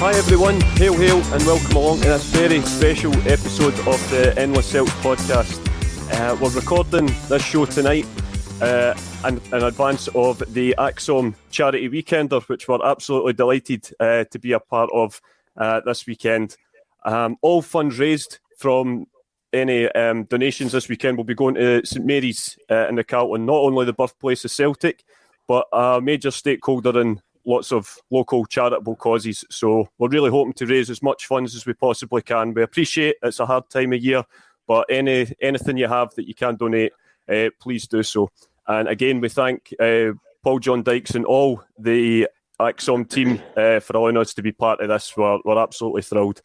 Hi everyone, hail and welcome along to this very special episode of the Endless Celts podcast. We're recording this show tonight in advance of the ACSOM Charity Weekender, which we're absolutely delighted to be a part of this weekend. All funds raised from any donations this weekend will be going to St Mary's in the Carlton, not only the birthplace of Celtic, but a major stakeholder in lots of local charitable causes. So we're really hoping to raise as much funds as we possibly can. We appreciate it's a hard time of year, but anything you have that you can donate, please do so. And again, we thank Paul John Dykes and all the ACSOM team for allowing us to be part of this. We're absolutely thrilled.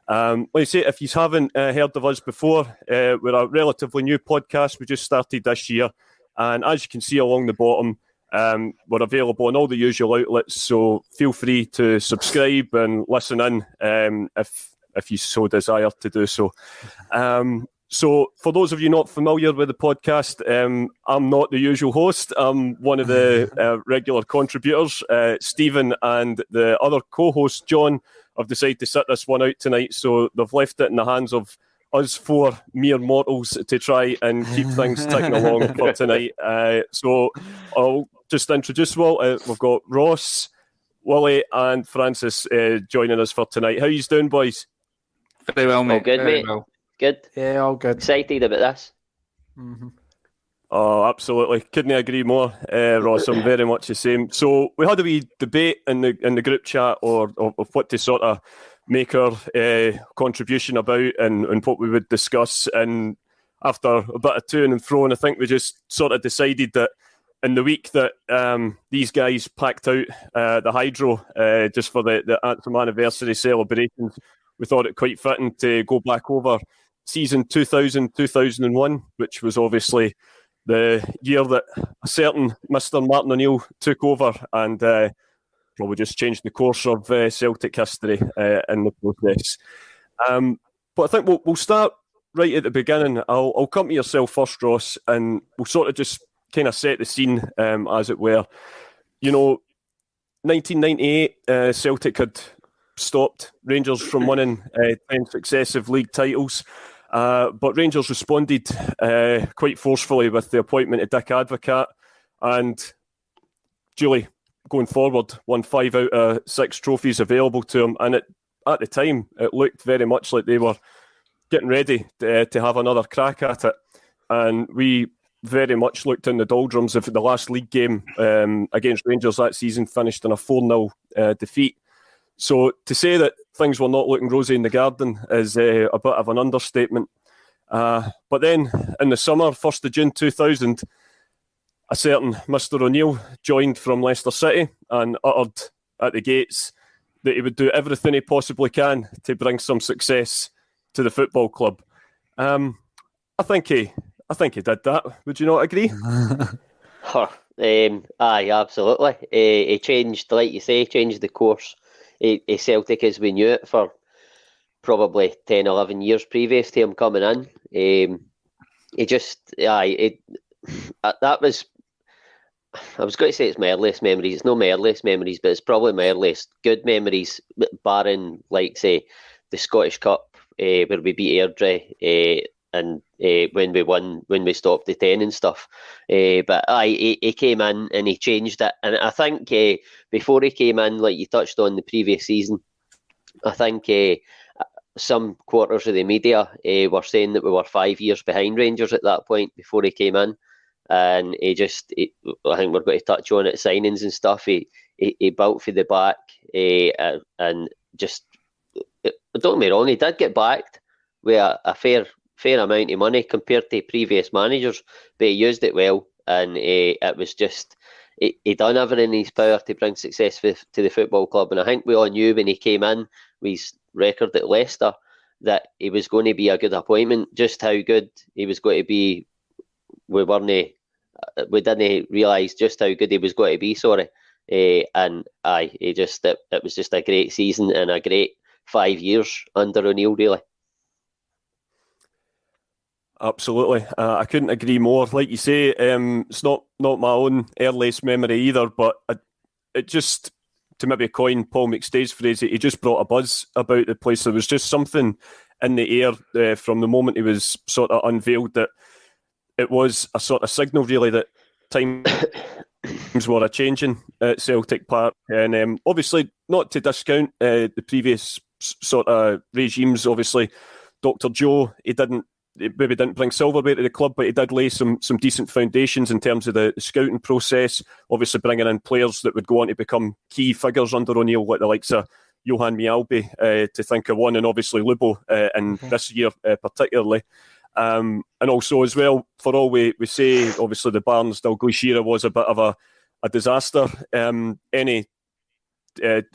Like I say, if you haven't heard of us before, we're a relatively new podcast. We just started this year. And as you can see along the bottom, we're available on all the usual outlets, so feel free to subscribe and listen in if you so desire to do so. So for those of you not familiar with the podcast, I'm not the usual host. I'm one of the regular contributors. Stephen and the other co-host, John, have decided to sit this one out tonight, so they've left it in the hands of us four mere mortals to try and keep things ticking along for tonight. So I'll just introduce we've got Ross, Willie and Francis joining us for tonight. How are you doing, boys? Very well, mate. All good, Very mate. well. Good. Yeah, all good. Excited about this. Mm-hmm. Oh, absolutely. Couldn't agree more, Ross. I'm very much the same. So we had a wee debate in the group chat of what to sort of make our contribution about and what we would discuss. And after a bit of to and fro, I think we just sort of decided that in the week that these guys packed out the Hydro just for the ACSOM anniversary celebrations, we thought it quite fitting to go back over season 2000-2001, which was obviously the year that a certain Mr. Martin O'Neill took over and probably just changed the course of Celtic history in the process. But I think we'll start right at the beginning. I'll come to yourself first, Ross, and we'll sort of just kind of set the scene, as it were. You know, 1998, Celtic had stopped Rangers from winning 10 successive league titles. But Rangers responded quite forcefully with the appointment of Dick Advocaat, and Julie, going forward, won 5 out of 6 trophies available to them. And at the time, it looked very much like they were getting ready to have another crack at it. And we very much looked in the doldrums of the last league game against Rangers that season, finished in a 4-0 defeat. So to say that things were not looking rosy in the garden is a bit of an understatement. But then in the summer, 1st of June 2000, a certain Mr. O'Neill joined from Leicester City and uttered at the gates that he would do everything he possibly can to bring some success to the football club. I think he did that. Would you not agree? Aye, absolutely. He changed, like you say, changed the course of Celtic as we knew it for probably 10, 11 years previous to him coming in. That was, I was going to say it's my earliest memories. It's not my earliest memories, but it's probably my earliest good memories, barring, like, say, the Scottish Cup, where we beat Airdrie, and when we stopped the 10 and stuff. But he came in and he changed it. And I think before he came in, like you touched on the previous season, I think some quarters of the media were saying that we were 5 years behind Rangers at that point before he came in. And I think we're going to touch on it, signings and stuff. He built for the back and just, don't get me wrong, he did get backed with a fair amount of money compared to previous managers, but he used it well, and it was just he done everything in his power to bring success to the football club. And I think we all knew when he came in with his record at Leicester that he was going to be a good appointment. Just how good he was going to be, we didn't realise just how good he was going to be. It was just a great season and a great 5 years under O'Neill, really. Absolutely. I couldn't agree more. Like you say, it's not my own earliest memory either, but to to maybe coin Paul McStay's phrase, he just brought a buzz about the place. There was just something in the air from the moment he was sort of unveiled that it was a sort of signal, really, that times were a-changing at Celtic Park. And obviously, not to discount the previous sort of regimes, obviously, Dr. Joe, he maybe didn't bring silverware to the club, but he did lay some decent foundations in terms of the scouting process, obviously bringing in players that would go on to become key figures under O'Neill, like the likes of Johan Mialbi, to think of one, and obviously Lubo, and this year particularly. And also as well, for all we say, obviously the Barnes-Dalglish era was a bit of a disaster. Any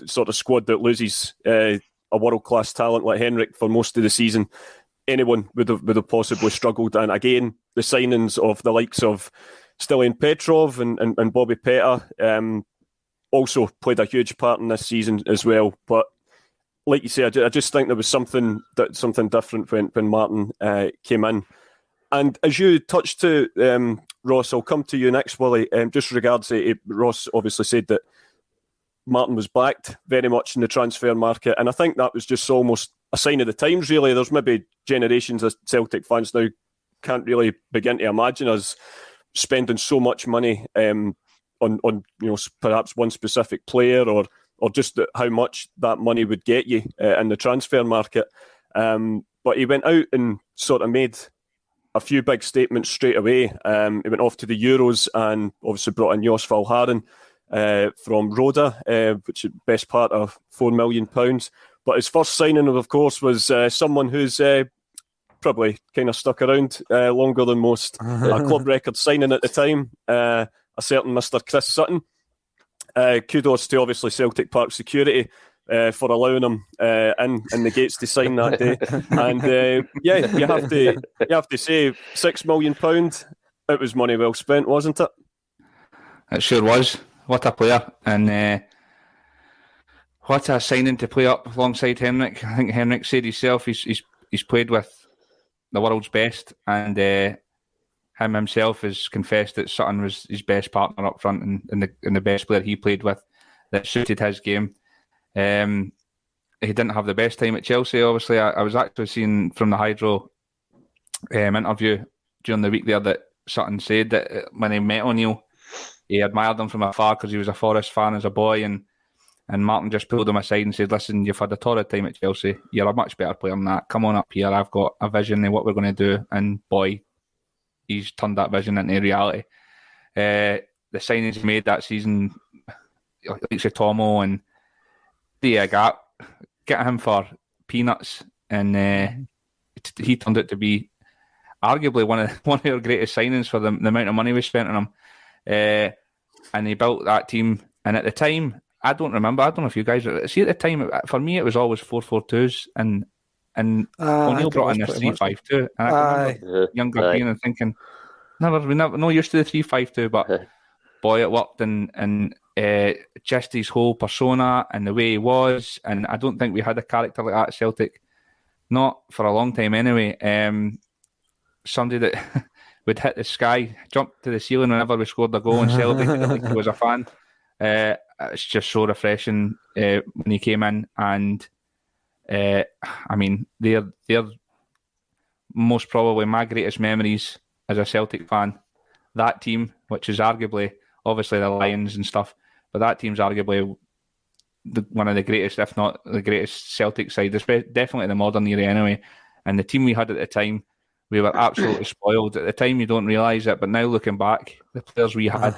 sort of squad that loses a world-class talent like Henrik for most of the season, anyone would have possibly struggled. And again, the signings of the likes of Stilian Petrov and Bobby Petr also played a huge part in this season as well. But like you say, I just think there was something different when Martin came in. And as you touched to, Ross, I'll come to you next, Willie. Just regards to Ross obviously said that Martin was backed very much in the transfer market, and I think that was just almost a sign of the times, really. There's maybe generations of Celtic fans now can't really begin to imagine us spending so much money on perhaps one specific player or just how much that money would get you in the transfer market. But he went out and sort of made a few big statements straight away. He went off to the Euros and obviously brought in Jos Valgaeren from Roda, which is best part of £4 million. But his first signing, of course, was someone who's probably kind of stuck around longer than most. A club record signing at the time, a certain Mr. Chris Sutton. Kudos to obviously Celtic Park security for allowing him in the gates to sign that day. And you have to say £6 million. It was money well spent, wasn't it? It sure was. What a player, and what a signing to play up alongside Henrik. I think Henrik said himself he's played with the world's best, and him himself has confessed that Sutton was his best partner up front and the best player he played with that suited his game. He didn't have the best time at Chelsea, obviously. I was actually seeing from the Hydro interview during the week there that Sutton said that when he met O'Neill, he admired him from afar because he was a Forest fan as a boy, and Martin just pulled him aside and said, "Listen, you've had a torrid time at Chelsea. You're a much better player than that. Come on up here. I've got a vision of what we're going to do." And boy, he's turned that vision into reality. The signings he made that season, like Tomo and the gap, get him for peanuts, and he turned out to be arguably one of our greatest signings for the amount of money we spent on him. And he built that team. And at the time, I don't know if you guys see at the time. For me, it was always 4-4-2s, and O'Neill brought in this 3-5-2. And I remember younger being and thinking, we never no used to the 3-5-2, but boy, it worked. And just his whole persona and the way he was. And I don't think we had a character like that at Celtic, not for a long time anyway. Somebody that would hit the sky, jump to the ceiling whenever we scored a goal and celebrate like he was a fan. It's just so refreshing when he came in, and I mean, they're most probably my greatest memories as a Celtic fan. That team, which is arguably, obviously the Lions and stuff, but that team's arguably one of the greatest, if not the greatest Celtic side, definitely the modern era anyway. And the team we had at the time, we were absolutely spoiled. At the time, you don't realise it, but now looking back, the players we had,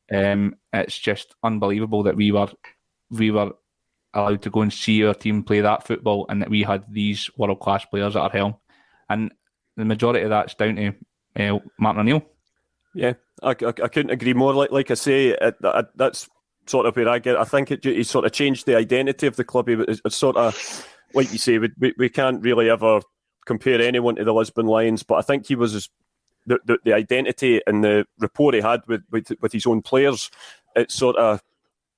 it's just unbelievable that we were allowed to go and see our team play that football, and that we had these world-class players at our helm. And the majority of that's down to Martin O'Neill. Yeah, I couldn't agree more. Like I say, that's sort of where I get it. I think it sort of changed the identity of the club. It's sort of, like you say, we can't really ever compare anyone to the Lisbon Lions, but I think he was the identity and the rapport he had with his own players. It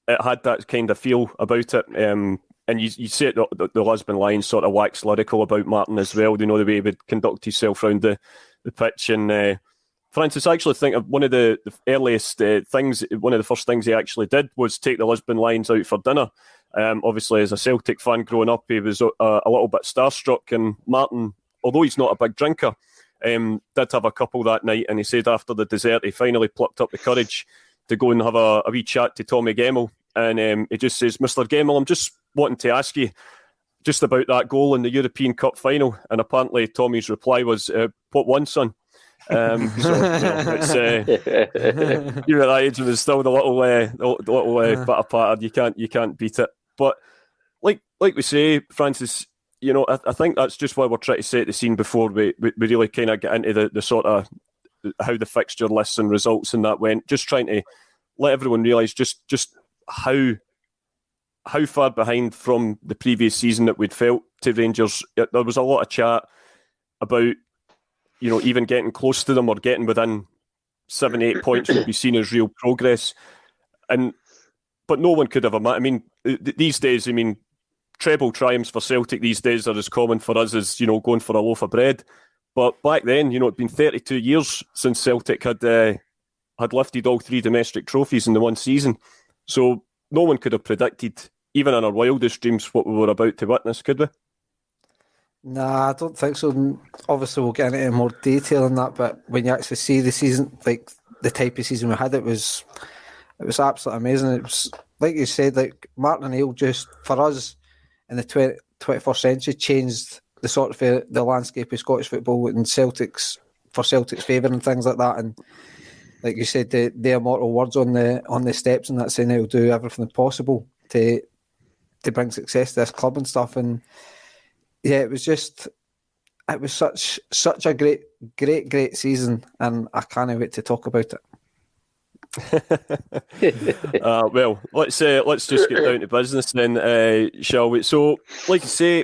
had that kind of feel about it. And you see it, the Lisbon Lions sort of wax lyrical about Martin as well. You know, the way he would conduct himself around the pitch, and Francis, I actually think one of the earliest things, one of the first things he actually did was take the Lisbon Lions out for dinner. Obviously, as a Celtic fan growing up, he was a little bit starstruck. And Martin, although he's not a big drinker, did have a couple that night. And he said after the dessert, he finally plucked up the courage to go and have a wee chat to Tommy Gemmell. And he just says, "Mr. Gemmell, I'm just wanting to ask you just about that goal in the European Cup final." And apparently Tommy's reply was, "What one, son?" It's you're at that age and there's still the little bit pattered. You can't beat it. But like we say, Francis, I think that's just why we're trying to set the scene before we really kind of get into the sort of how the fixture lists and results and that went. Just trying to let everyone realise just how far behind from the previous season that we'd felt to Rangers. There was a lot of chat about even getting close to them or getting within 7-8 points would be seen as real progress. But no one could have imagined. These days, treble triumphs for Celtic these days are as common for us as, going for a loaf of bread. But back then, it'd been 32 years since Celtic had lifted all 3 domestic trophies in the one season. So no one could have predicted, even in our wildest dreams, what we were about to witness, could we? Nah, I don't think so. Obviously, we'll get into more detail on that, but when you actually see the season, like the type of season we had, it was absolutely amazing. It was, like you said, like Martin O'Neill just, for us in the 21st century, changed the sort of the landscape of Scottish football and Celtic's favour and things like that. And like you said, the immortal words on the steps and that, saying he'll do everything possible to bring success to this club and stuff. And yeah, it was such a great season, and I can't wait to talk about it. Well, let's just get down to business then, shall we? So, like I say,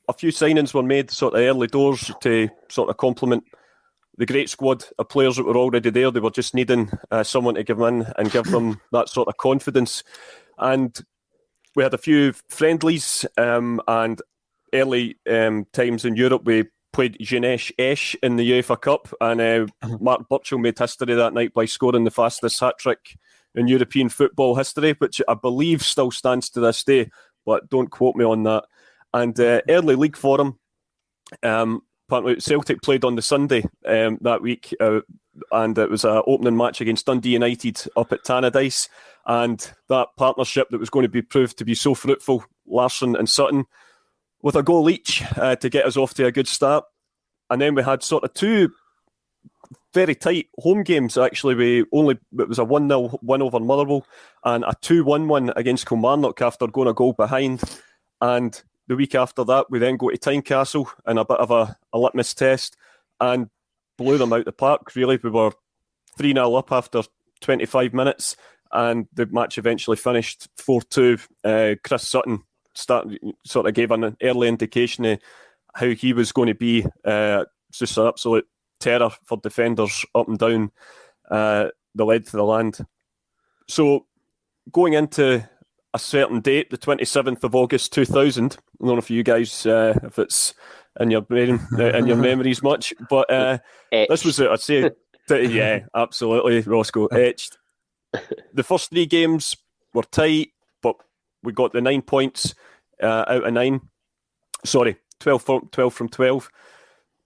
a few signings were made sort of early doors to sort of complement the great squad of players that were already there. They were just needing someone to give them in and give them that sort of confidence. And we had a few friendlies and early times in Europe. We played Jeunesse Esch in the UEFA Cup, and Mark Burchill made history that night by scoring the fastest hat-trick in European football history, which I believe still stands to this day, but don't quote me on that. And early league for him. Apparently Celtic played on the Sunday that week, and it was an opening match against Dundee United up at Tannadice, and that partnership that was going to be proved to be so fruitful, Larsson and Sutton, with a goal each to get us off to a good start. And then we had sort of 2 very tight home games, actually. It was a 1-0 win over Motherwell and a 2-1 win against Kilmarnock after going a goal behind. And the week after that, we then go to Tynecastle in a bit of a litmus test and blew them out the park, really. We were 3-0 up after 25 minutes, and the match eventually finished 4-2. Chris Sutton sort of gave an early indication of how he was going to be just an absolute terror for defenders up and down the length of the land. So going into a certain date, the 27th of August 2000, I don't know if you guys, if it's in your brain, in your memories much, but this was, I'd say, yeah, absolutely, Roscoe, etched. The first 3 games were tight, but we got the 9 points out of 9. Sorry, 12 from 12.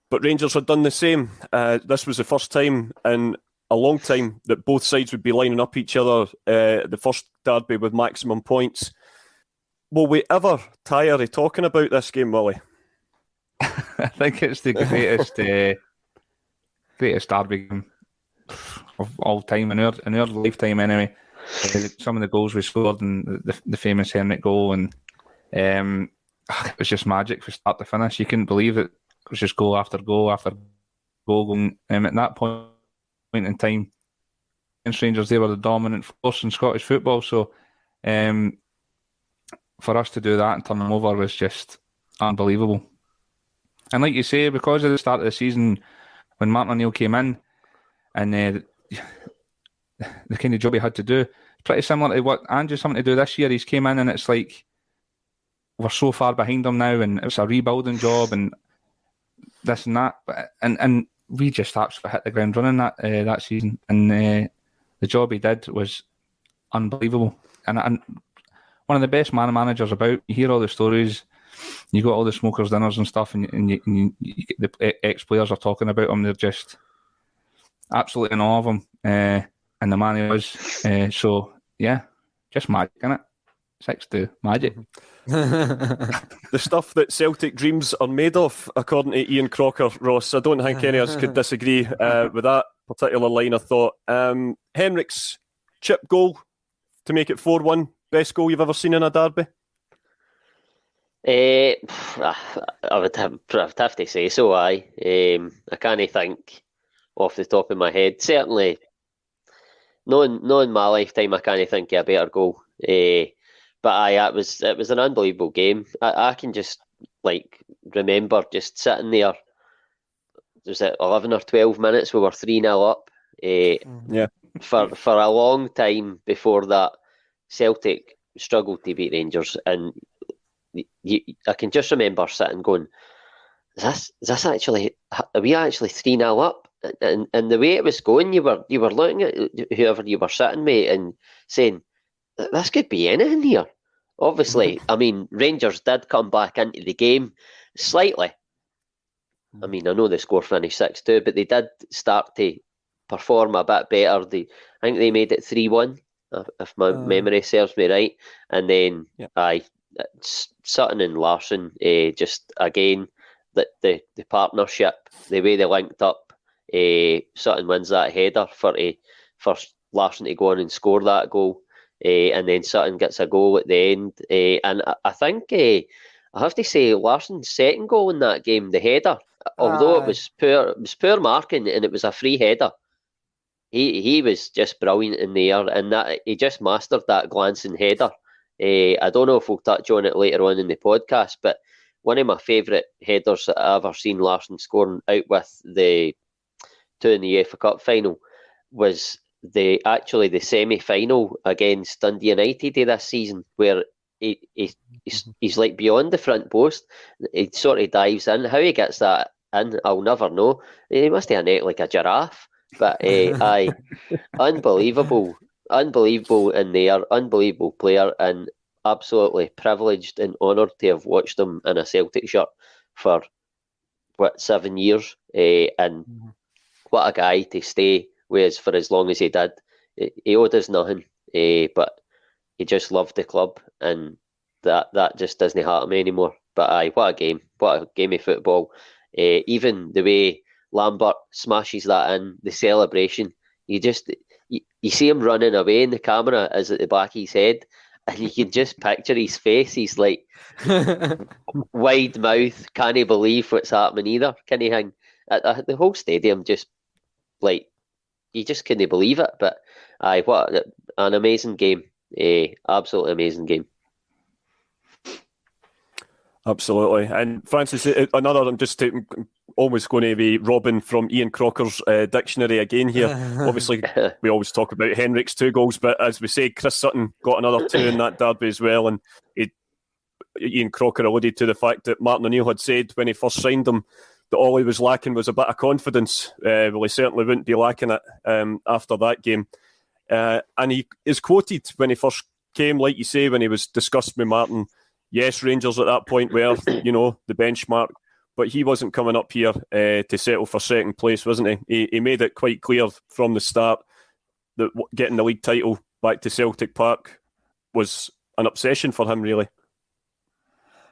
But Rangers had done the same. This was the first time in a long time that both sides would be lining up each other, the first derby with maximum points. Will we ever tire of talking about this game, Willie? I think it's the greatest derby game of all time, in our lifetime anyway. Some of the goals we scored and the famous Henrik goal, and it was just magic from start to finish. You couldn't believe it. It was just goal after goal after goal. And at that point in time, against Rangers, they were the dominant force in Scottish football. So for us to do that and turn them over was just unbelievable. And like you say, because of the start of the season, when Martin O'Neill came in, and the kind of job he had to do, it's pretty similar to what Andrew's having to do this year. He's came in and it's like, we're so far behind him now, and it's a rebuilding job and this and that. And we just absolutely hit the ground running that season, and the job he did was unbelievable. And one of the best managers about. You hear all the stories, you got all the smokers dinners and stuff, and the ex-players are talking about him. They're just absolutely in awe of him, and the man he was. So yeah, just magic, innit? 6-2 magic. The stuff that Celtic dreams are made of, according to Ian Crocker, Ross. I don't think any of us could disagree with that particular line of thought. Henrik's chip goal to make it 4-1, best goal you've ever seen in a derby? I would have to say so, aye. I can't think off the top of my head. Certainly, not in my lifetime, I can't think of a better goal. But aye, it was an unbelievable game. I can just remember just sitting there. Was it 11 or 12 minutes? We were 3-0 up. Yeah. For a long time before that, Celtic struggled to beat Rangers, and I can just remember sitting going, "Is this actually? Are we actually 3-0 up?" And the way it was going, you were looking at whoever you were sitting with and saying, "This could be anything here." Obviously, I mean, Rangers did come back into the game slightly. I mean, I know the score finished 6-2, but they did start to perform a bit better. I think they made it 3-1, if my memory serves me right. And then, Sutton and Larsson, just again, the partnership, the way they linked up, Sutton wins that header for Larsson to go on and score that goal. And then Sutton gets a goal at the end. And I think I have to say Larsson's second goal in that game, the header, although it was poor marking and it was a free header, he was just brilliant in the air, and that he just mastered that glancing header. I don't know if we'll touch on it later on in the podcast, but one of my favourite headers that I've ever seen Larsson scoring, out with the two in the UEFA Cup final, was the semi-final against Dundee United this season, where he's like beyond the front post. He sort of dives in. How he gets that in, I'll never know. He must have a neck like a giraffe. But unbelievable in there, unbelievable player, and absolutely privileged and honoured to have watched him in a Celtic shirt for 7 years. And what a guy to stay with us for as long as he did. He owed us nothing, but he just loved the club, and that just doesn't happen anymore. But what a game of football. Even the way Lambert smashes that in, the celebration, you see him running away, and the camera is at the back of his head, and you can just picture his face. He's like wide mouth, can't believe what's happening either. Can he hang? The whole stadium just you just couldn't believe it. But what an amazing game. Absolutely amazing game. Absolutely. And Francis, another, I'm just almost going to be robbing from Ian Crocker's dictionary again here. Obviously, we always talk about Henrik's 2 goals, but as we say, Chris Sutton got another 2 in that derby as well. And Ian Crocker alluded to the fact that Martin O'Neill had said when he first signed him that all he was lacking was a bit of confidence. Well, he certainly wouldn't be lacking it after that game. And he is quoted when he first came, like you say, when he was discussing with Martin. Yes, Rangers at that point were, the benchmark, but he wasn't coming up here to settle for second place, wasn't he? He made it quite clear from the start that getting the league title back to Celtic Park was an obsession for him, really.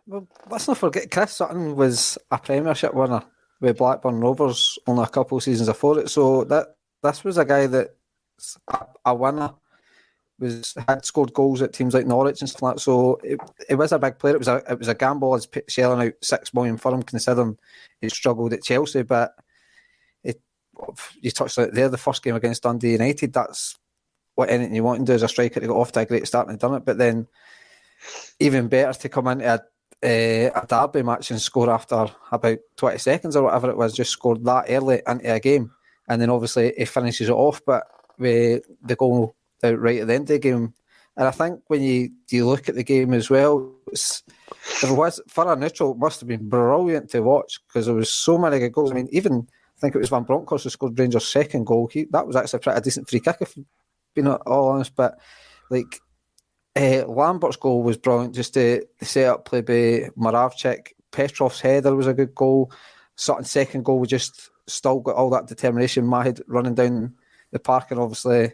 Well, let's not forget, Chris Sutton was a Premiership winner with Blackburn Rovers only a couple of seasons before it, so this was a guy that's a winner. Had scored goals at teams like Norwich and stuff like that, so it was a big player. It was a gamble as shelling out $6 million for him, considering he struggled at Chelsea. But you touched on it there, the first game against Dundee United. That's what anything you want to do as a striker to get off to a great start and done it. But then even better to come into a derby match and score after about 20 seconds or whatever it was. Just scored that early into a game, and then obviously he finishes it off. But with the goal right at the end of the game, and I think when you look at the game as well, for a neutral, it must have been brilliant to watch because there was so many good goals. I mean, even think it was Van Bronckhorst who scored Rangers' second goal. That was actually a pretty decent free kick, if being all honest. But like Lambert's goal was brilliant, just the set up play by Moravcik. Petrov's header was a good goal. Sutton's second goal was just still got all that determination. Mahid running down the park, and obviously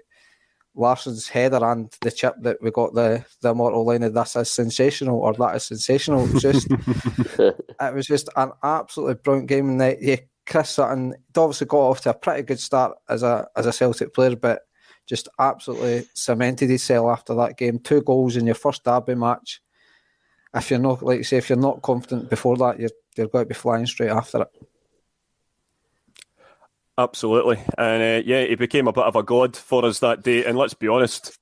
Larsson's header and the chip that we got the immortal line of "This is sensational" or "That is sensational." It was just it was just an absolutely brilliant game. And yeah, Chris Sutton obviously got off to a pretty good start as a Celtic player, but just absolutely cemented himself after that game. 2 goals in your first derby match. If you're not, like you say, if you're not confident before that, you're going to be flying straight after it. Absolutely. And yeah, he became a bit of a god for us that day. And let's be honest,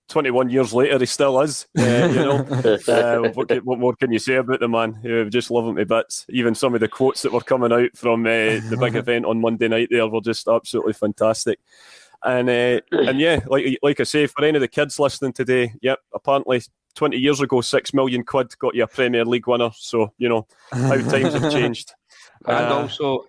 21 years later, he still is. What more can you say about the man? We just love him to bits. Even some of the quotes that were coming out from the big event on Monday night there were just absolutely fantastic. And yeah, like I say, for any of the kids listening today, yep, apparently 20 years ago, 6 million quid got you a Premier League winner. So, how times have changed. And also,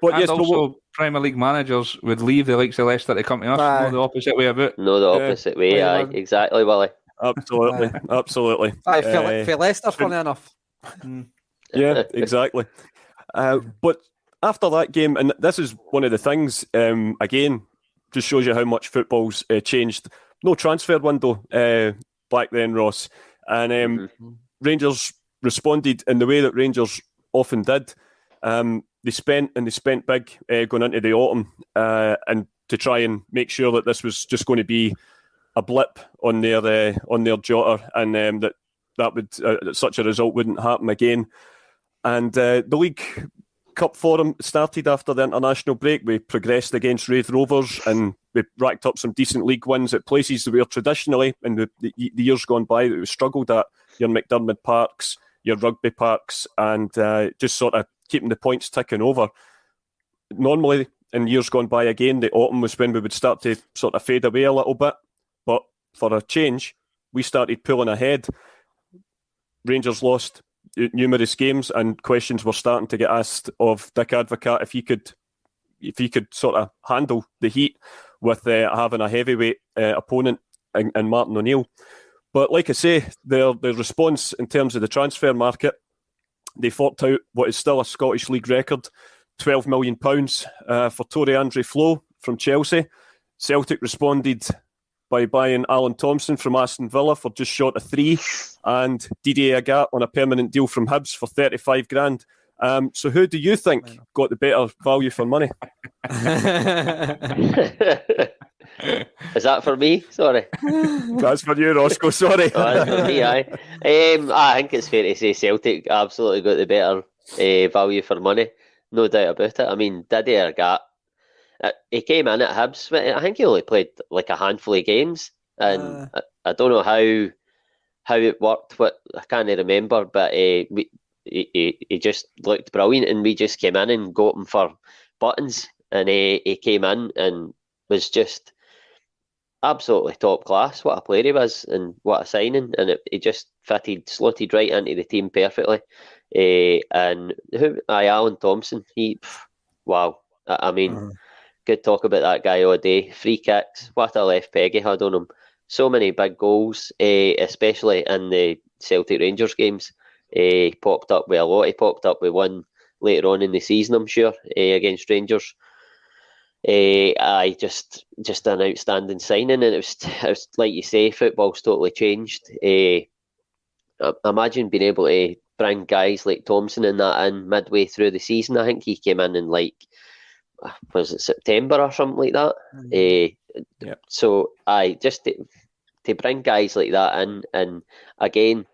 Premier League managers would leave the likes of Leicester to come to us. No, the opposite way about. No, the opposite way. Aye, exactly, Willie. Absolutely, absolutely. I feel Leicester, funny enough. Yeah, exactly. But after that game, and this is one of the things, again, just shows you how much football's changed. No transfer window back then, Ross. And Rangers responded in the way that Rangers often did. They spent big going into the autumn and to try and make sure that this was just going to be a blip on their jotter, and that would such a result wouldn't happen again. And the League Cup forum started after the international break. We progressed against Raith Rovers and we racked up some decent league wins at places where traditionally in the years gone by that we struggled at, your McDermott Parks, your Rugby Parks, and just sort of keeping the points ticking over. Normally, in years gone by again, the autumn was when we would start to sort of fade away a little bit. But for a change, we started pulling ahead. Rangers lost numerous games, and questions were starting to get asked of Dick Advocaat if he could sort of handle the heat with having a heavyweight opponent in Martin O'Neill. But like I say, the response in terms of the transfer market, they forked out what is still a Scottish League record, £12 million for Tore Andre Flo from Chelsea. Celtic responded by buying Alan Thompson from Aston Villa for just short of £3, and Didier Agathe on a permanent deal from Hibs for £35,000. So who do you think got the better value for money? Is that for me? Sorry. That's for you, Roscoe. Sorry. That's for me, aye. I think it's fair to say Celtic absolutely got the better value for money. No doubt about it. I mean, Didier Agathe, he came in at Hibs. I think he only played like a handful of games, and I don't know how it worked. What I can't remember, but he just looked brilliant, and we just came in and got him for buttons, and he came in and was just absolutely top class. What a player he was, and what a signing! And he just slotted right into the team perfectly. And Alan Thompson, wow! I mean. Could talk about that guy all day. Free kicks, what a left peg he had on him. So many big goals, especially in the Celtic Rangers games. He popped up with a lot. He popped up with one later on in the season, I'm sure, against Rangers. Just an outstanding signing, and it was like you say, football's totally changed. Imagine being able to bring guys like Thompson and that in midway through the season. I think he came in was it September or something like that? Yep. So just to bring guys like that in, and again,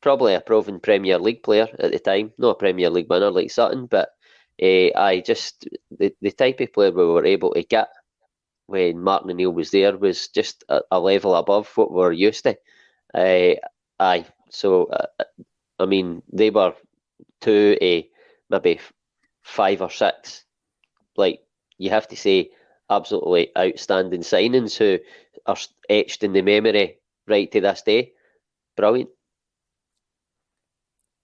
probably a proven Premier League player at the time, not a Premier League winner like Sutton, but just the type of player we were able to get when Martin O'Neill was there was just a level above what we were used to. So I mean, they were 2 maybe 5 or 6. Like, you have to say, absolutely outstanding signings who are etched in the memory right to this day. Brilliant.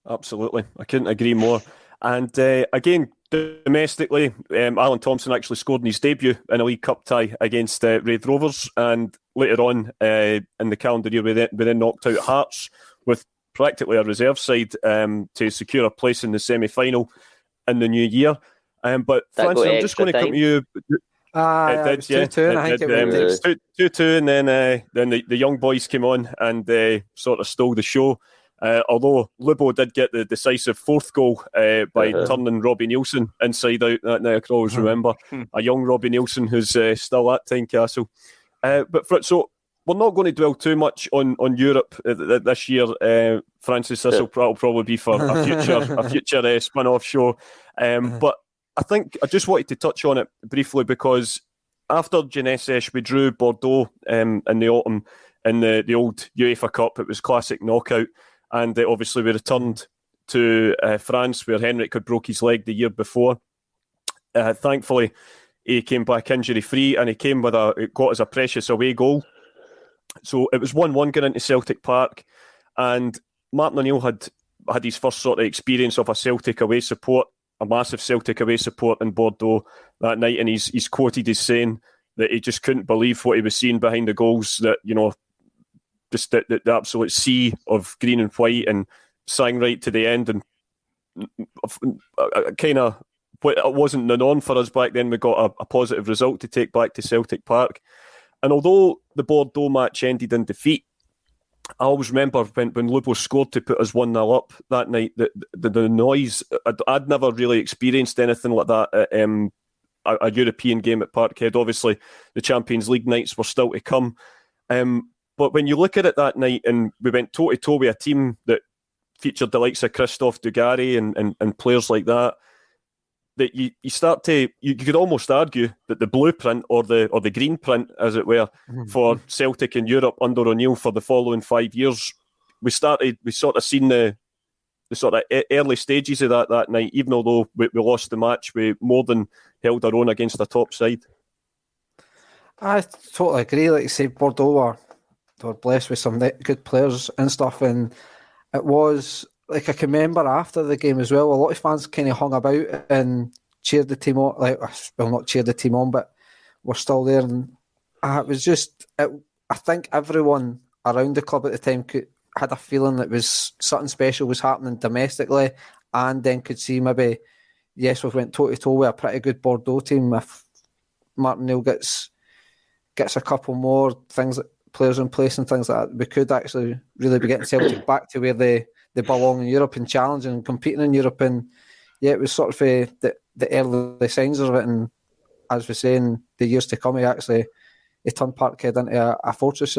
Absolutely. I couldn't agree more. And again, domestically, Alan Thompson actually scored in his debut in a League Cup tie against Raith Rovers, and later on in the calendar year we then knocked out Hearts with practically a reserve side to secure a place in the semi-final in the new year. But Francis, I'm just going to come to you. It did, 2-2, I think it was 2-2, and then the young boys came on and sort of stole the show. Although Lubo did get the decisive fourth goal by turning Robbie Nielsen inside out. That now I can always remember. A young Robbie Nielsen who's still at Tynecastle. So we're not going to dwell too much on Europe this year, Francis. This will probably be for a future spin-off show. But I think I just wanted to touch on it briefly because after Jeunesse we drew Bordeaux in the autumn in the old UEFA Cup. It was classic knockout. And obviously we returned to France where Henrik had broke his leg the year before. Thankfully, he came back injury-free and he got us a precious away goal. So it was 1-1 going into Celtic Park. And Martin O'Neill had his first sort of experience of a Celtic away support, a massive Celtic away support in Bordeaux that night. And he's quoted as saying that he just couldn't believe what he was seeing behind the goals, that, just the absolute sea of green and white, and sang right to the end. And kind of, it wasn't the norm for us back then. We got a positive result to take back to Celtic Park. And although the Bordeaux match ended in defeat, I always remember when Lubo scored to put us 1-0 up that night, the noise, I'd never really experienced anything like that at a European game at Parkhead. Obviously, the Champions League nights were still to come. But when you look at it that night, and we went toe-to-toe with a team that featured the likes of Christophe Dugarry and players like that, that you could almost argue that the blueprint or the green print, as it were, for Celtic in Europe under O'Neill for the following 5 years, we sort of seen the sort of early stages of that night. Even although we lost the match, we more than held our own against the top side. I totally agree. Like you say, Bordeaux were blessed with some good players and stuff, and it was like I can remember after the game as well, a lot of fans kind of hung about and cheered the team on. Not cheered the team on, but were still there. And it was just, I think everyone around the club at the time had a feeling that was something special was happening domestically, and then could see maybe, yes, we've went toe to toe with a pretty good Bordeaux team. If Martin Neal gets a couple more players in place and things like that, we could actually really be getting Celtic back to where they belong in Europe and challenging and competing in Europe. And yeah, it was sort of the early signs of it. And as we say, in the years to come, he turned Parkhead into a fortress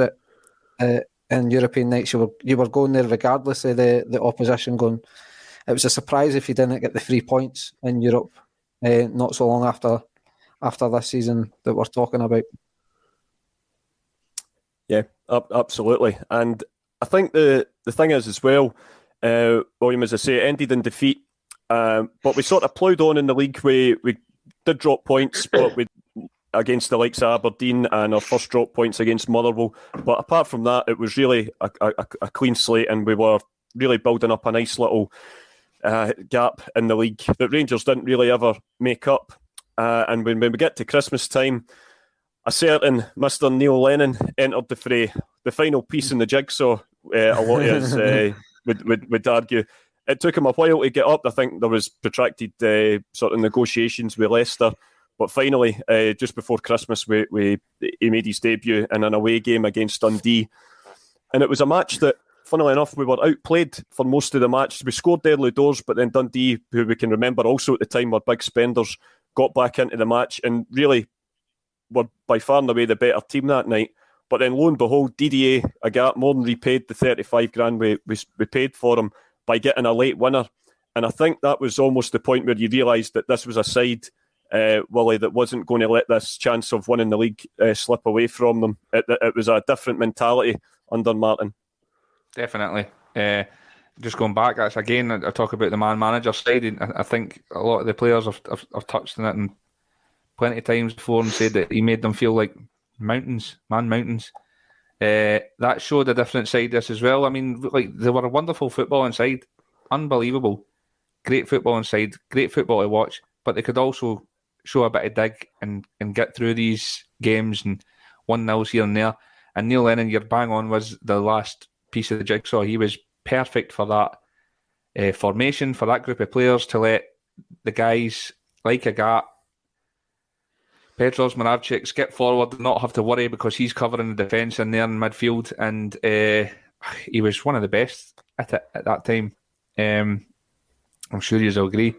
in European nights. You were going there regardless of the opposition going. It was a surprise if you didn't get the 3 points in Europe not so long after this season that we're talking about. Yeah, absolutely. And I think the thing is as well, William, as I say, it ended in defeat, but we sort of ploughed on in the league. We did drop points, but we against the likes of Aberdeen, and our first drop points against Motherwell. But apart from that, it was really a clean slate, and we were really building up a nice little gap in the league that Rangers didn't really ever make up. And when we get to Christmas time, a certain Mr. Neil Lennon entered the fray, the final piece in the jigsaw. A lot of us would argue. It took him a while to get up. I think there was protracted sort of negotiations with Leicester, but finally, just before Christmas, he made his debut in an away game against Dundee, and it was a match that, funnily enough, we were outplayed for most of the match. We scored early doors, but then Dundee, who we can remember also at the time were big spenders, got back into the match and really were by far and away the better team that night. But then lo and behold, Didier Agathe more than repaid the 35 grand we paid for him by getting a late winner. And I think that was almost the point where you realised that this was a side, Willie, that wasn't going to let this chance of winning the league slip away from them. It was a different mentality under Martin. Definitely. Just going back, that's again, I talk about the man-manager side, and I think a lot of the players have touched on it and plenty of times before and said that he made them feel like mountains. That showed a different side to this as well. I mean, like, they were a wonderful football inside, unbelievable, great football inside, great football to watch, but they could also show a bit of dig and get through these games and 1-0 here and there. And Neil Lennon, you're bang on, was the last piece of the jigsaw. He was perfect for that formation, for that group of players, to let the guys like Agat, Petros, Moravcik get forward and not have to worry because he's covering the defence in there in midfield. And he was one of the best at it at that time. I'm sure you'll agree.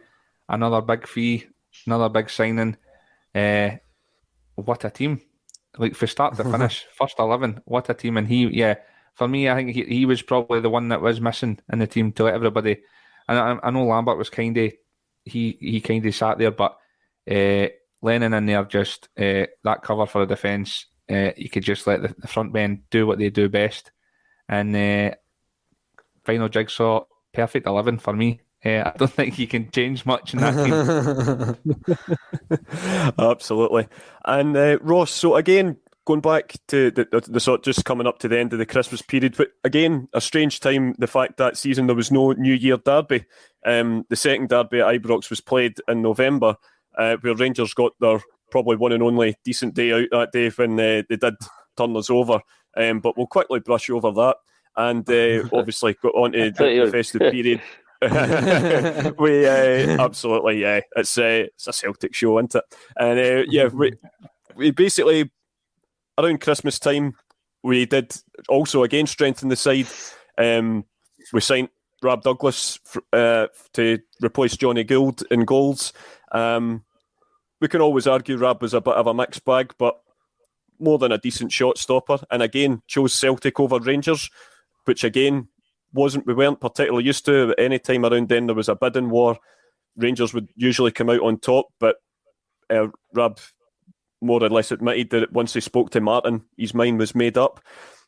Another big fee, another big signing. What a team. Like, for start to finish, first 11, what a team. And for me, I think he was probably the one that was missing in the team to let everybody. And I know Lambert was he kind of sat there, but Lennon in there, just that cover for the defence, you could just let the front men do what they do best. And final jigsaw, perfect 11 for me. I don't think you can change much in that team. Absolutely. And Ross, so again, going back to the sort of just coming up to the end of the Christmas period, but again, a strange time, the fact that season there was no New Year derby. The second derby at Ibrox was played in November, where Rangers got their probably one and only decent day out that day when they did turn us over. But we'll quickly brush over that and obviously go on to the festive period. We absolutely, it's a Celtic show, isn't it? And we basically around Christmas time we did also again strengthen the side. We signed Rab Douglas to replace Johnny Gould in goals. We can always argue Rab was a bit of a mixed bag, but more than a decent shot stopper. And again, chose Celtic over Rangers, which again we weren't particularly used to. Any time around then there was a bidding war, Rangers would usually come out on top, but Rab more or less admitted that once he spoke to Martin, his mind was made up.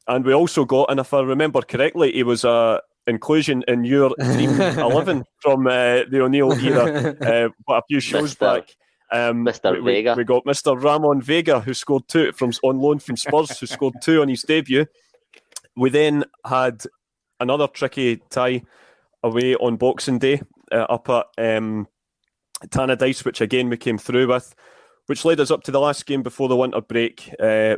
And we also got, and if I remember correctly, he was a inclusion in your Team 11 from the O'Neill era, but a few shows back. Mr. Vega. We got Mr. Ramon Vega, who scored 2 on loan from Spurs, who scored 2 on his debut. We then had another tricky tie away on Boxing Day up at Tannadice, which again we came through with, which led us up to the last game before the winter break,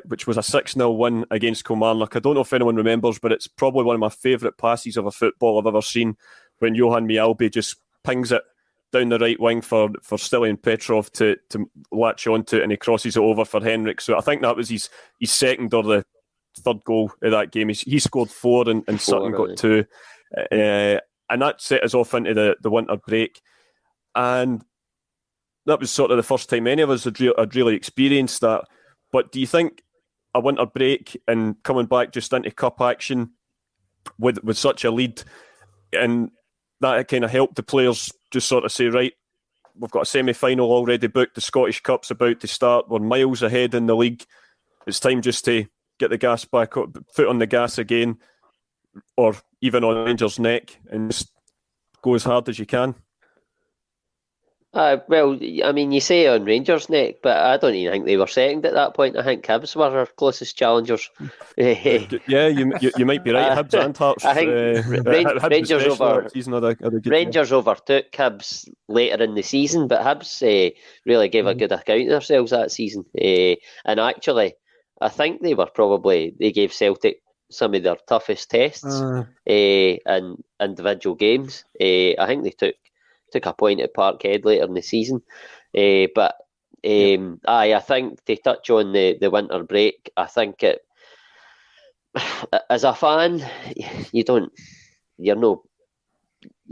which was a 6-0 win against Kilmarnock. I don't know if anyone remembers, but it's probably one of my favourite passes of a football I've ever seen, when Johan Mialbi just pings it down the right wing for Stilian Petrov to latch onto it, and he crosses it over for Henrik. So I think that was his second or the third goal of that game. He scored 4 and Sutton got 2. And that set us off into the winter break. And that was sort of the first time any of us had really experienced that. But do you think a winter break and coming back just into cup action with such a lead, and that kind of helped the players just sort of say, right, we've got a semi-final already booked, the Scottish Cup's about to start, we're miles ahead in the league, it's time just to get the gas back up, foot on the gas again, or even on Rangers' neck, and just go as hard as you can? Well, I mean, you say on Rangers' neck, but I don't even think they were second at that point. I think Hibs were our closest challengers. Yeah, you might be right. Hibs and Hearts. I think Rangers overtook Hibs later in the season, but Hibs really gave a good account of themselves that season. And actually, I think they gave Celtic some of their toughest tests and individual games. I think they took a point at Parkhead later in the season. I think to touch on the winter break, I think it, as a fan, you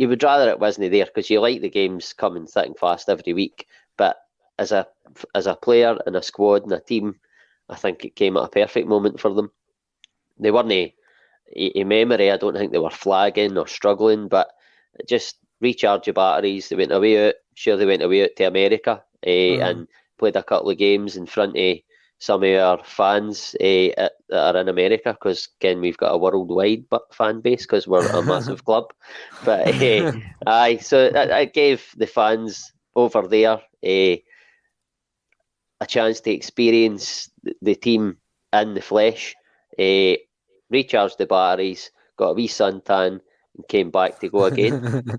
would rather it wasn't there, because you like the games coming thick and fast every week. But as a player and a squad and a team, I think it came at a perfect moment for them. They weren't in memory, I don't think they were flagging or struggling, but just recharge your batteries. They went away out to America and played a couple of games in front of some of our fans that are in America, because again we've got a worldwide fan base because we're a massive club. But so that gave the fans over there a chance to experience the team in the flesh, recharged the batteries, got a wee suntan, and came back to go again.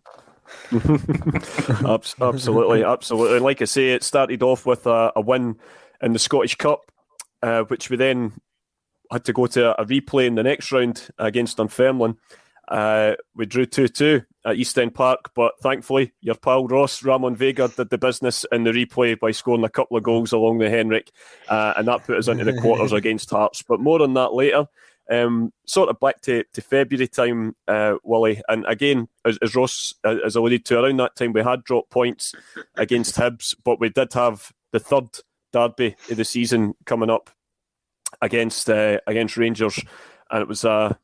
Absolutely. And like I say, it started off with a win in the Scottish Cup, which we then had to go to a replay in the next round against Dunfermline. We drew 2-2 at East End Park, but thankfully your pal Ross Ramon Vega did the business in the replay by scoring a couple of goals along the Henrik, and that put us into the quarters against Hearts. But more on that later. Sort of back to February time, Willie, and again, as Ross has alluded to, around that time we had dropped points against Hibs, but we did have the third derby of the season coming up against Rangers, and it was a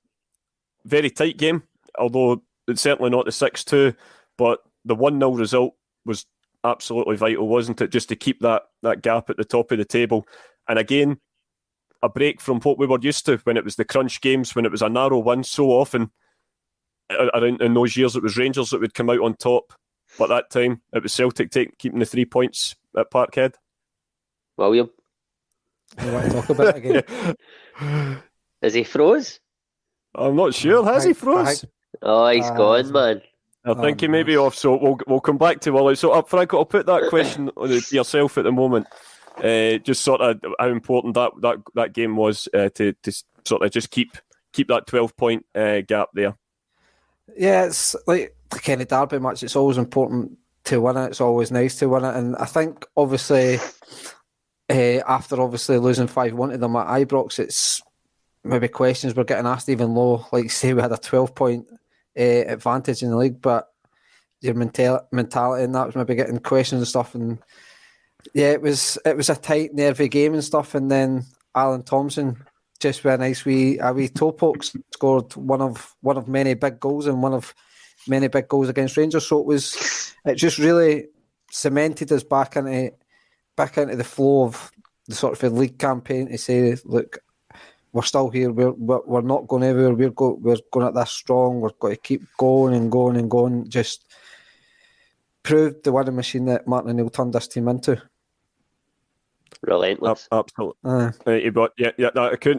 very tight game, although it's certainly not the 6-2, but the 1-0 result was absolutely vital, wasn't it, just to keep that gap at the top of the table. And again, a break from what we were used to when it was the crunch games, when it was a narrow win so often. Around in those years, it was Rangers that would come out on top, but that time it was Celtic keeping the 3 points at Parkhead. William, you want to talk about it again? Is he froze? I'm not sure. Has he froze? Oh, he's gone, man. I think he may be off, so we'll come back to Willie. So, Franco, I'll put that question to yourself at the moment. Just sort of how important that game was to sort of just keep that 12-point gap there. Yeah, it's like the Kenny Derby match. It's always important to win it. It's always nice to win it, and I think obviously after losing 5-1 to them at Ibrox, it's maybe questions were getting asked even low. Like say we had a 12-point advantage in the league, but your mentality and that was maybe getting questions and stuff. And yeah, it was a tight, nervy game and stuff. And then Alan Thompson, just with a nice wee toe poke, scored one of many big goals and one of many big goals against Rangers. So it just really cemented us back into the flow of the sort of the league campaign to say, look, we're still here. We're not going anywhere. We're going at this strong. We're going to keep going and going and going. Just proved the winning machine that Martin O'Neill turned this team into. Relentless. Absolutely.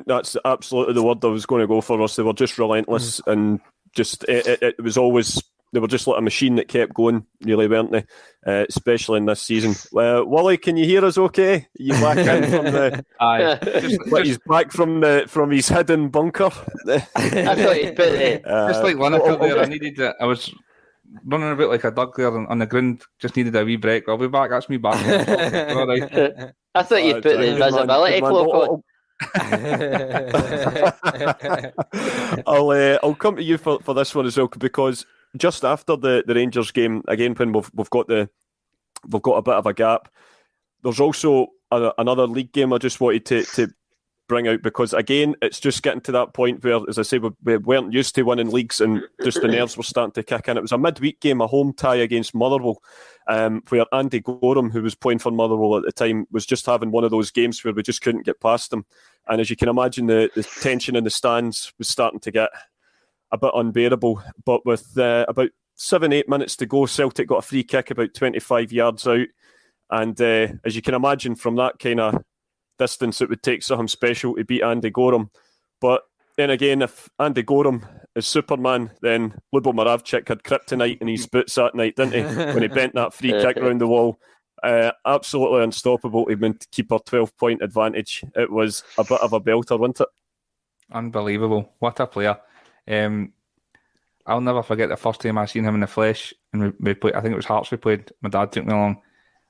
That's absolutely the word I was going to go for us. They were just relentless, and just it was always, they were just like a machine that kept going, really, weren't they? Especially in this season. Wally, can you hear us okay? Are you back in from the... Aye. He's back from his hidden bunker. I thought you'd put it. Just like Lineker there, I needed it. I was running a bit like a duck there on the ground, just needed a wee break. I'll be back, that's me back. All right. I thought you'd put the invisibility cloak on. I'll come to you for this one as well, because just after the Rangers game, again, when we've got a bit of a gap, there's also another league game I just wanted to bring out, because again, it's just getting to that point where, as I say, we weren't used to winning leagues and just the nerves were starting to kick in. It was a midweek game, a home tie against Motherwell, where Andy Gorham, who was playing for Motherwell at the time, was just having one of those games where we just couldn't get past him. And as you can imagine, the tension in the stands was starting to get a bit unbearable. But with about 7-8 minutes to go, Celtic got a free kick about 25 yards out. And as you can imagine, from that kind of distance, it would take something special to beat Andy Gorham. But then again, if Andy Gorham is Superman, then Lubo Moravcik had kryptonite in his boots that night, didn't he? When he bent that free kick round the wall. Absolutely unstoppable to keep a 12-point advantage. It was a bit of a belter, wasn't it? Unbelievable. What a player. I'll never forget the first time I seen him in the flesh. And we played, I think it was Hearts we played. My dad took me along.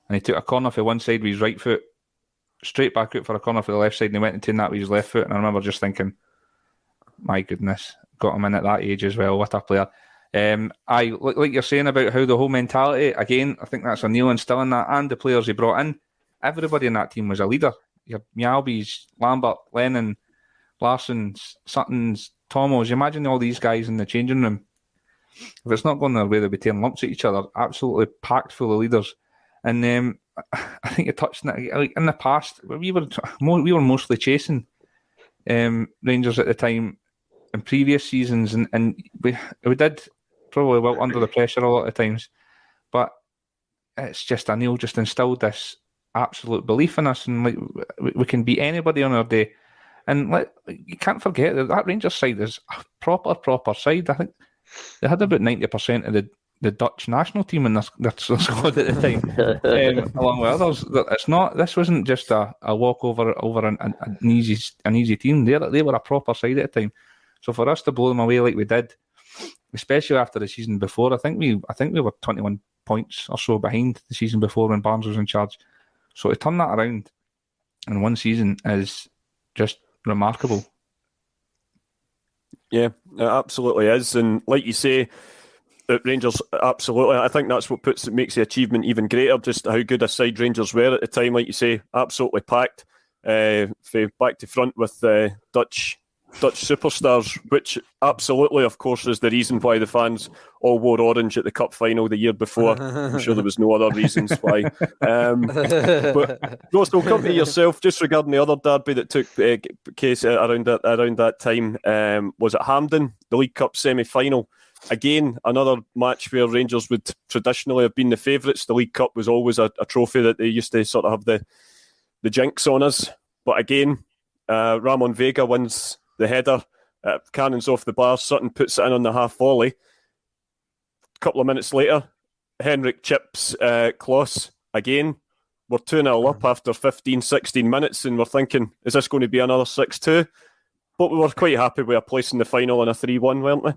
And he took a corner for one side with his right foot, straight back out for a corner for the left side, and he went and turned that with his left foot. And I remember just thinking, my goodness, got him in at that age as well. What a player. Like you're saying about how the whole mentality, again, I think that's O'Neill instilling that, and the players he brought in. Everybody in that team was a leader. You had Mjalby's, Lambert, Lennon, Larson's, Sutton's, Tomos. You imagine all these guys in the changing room. If it's not going their way, they'll be tearing lumps at each other. Absolutely packed full of leaders. And I think you touched on it. Like in the past, we were mostly chasing Rangers at the time in previous seasons, and we did probably well under the pressure a lot of times. But it's just O'Neill just instilled this absolute belief in us, and like we can beat anybody on our day. And you can't forget that Rangers side is a proper side. I think they had about 90% of the the Dutch national team in their squad at the time, along with others. This wasn't just a walkover over an easy team. They were a proper side at the time. So for us to blow them away like we did, especially after the season before, I think we were 21 points or so behind the season before when Barnes was in charge. So to turn that around in one season is just remarkable. Yeah, it absolutely is. And like you say, Rangers, absolutely. I think that's what makes the achievement even greater, just how good a side Rangers were at the time. Like you say, absolutely packed, back to front with Dutch superstars, which absolutely, of course, is the reason why the fans all wore orange at the cup final the year before. I'm sure there was no other reasons why. But Ross, we'll come to yourself just regarding the other derby that took place around that time. Was at Hampden, the League Cup semi-final. Again, another match where Rangers would traditionally have been the favourites. The League Cup was always a trophy that they used to sort of have the jinx on us. But again, Ramon Vega wins the header, cannons off the bar, Sutton puts it in on the half volley. A couple of minutes later, Henrik chips Kloss again. We're 2-0 up after 15, 16 minutes, and we're thinking, is this going to be another 6-2? But we were quite happy with a place in the final and a 3-1, weren't we?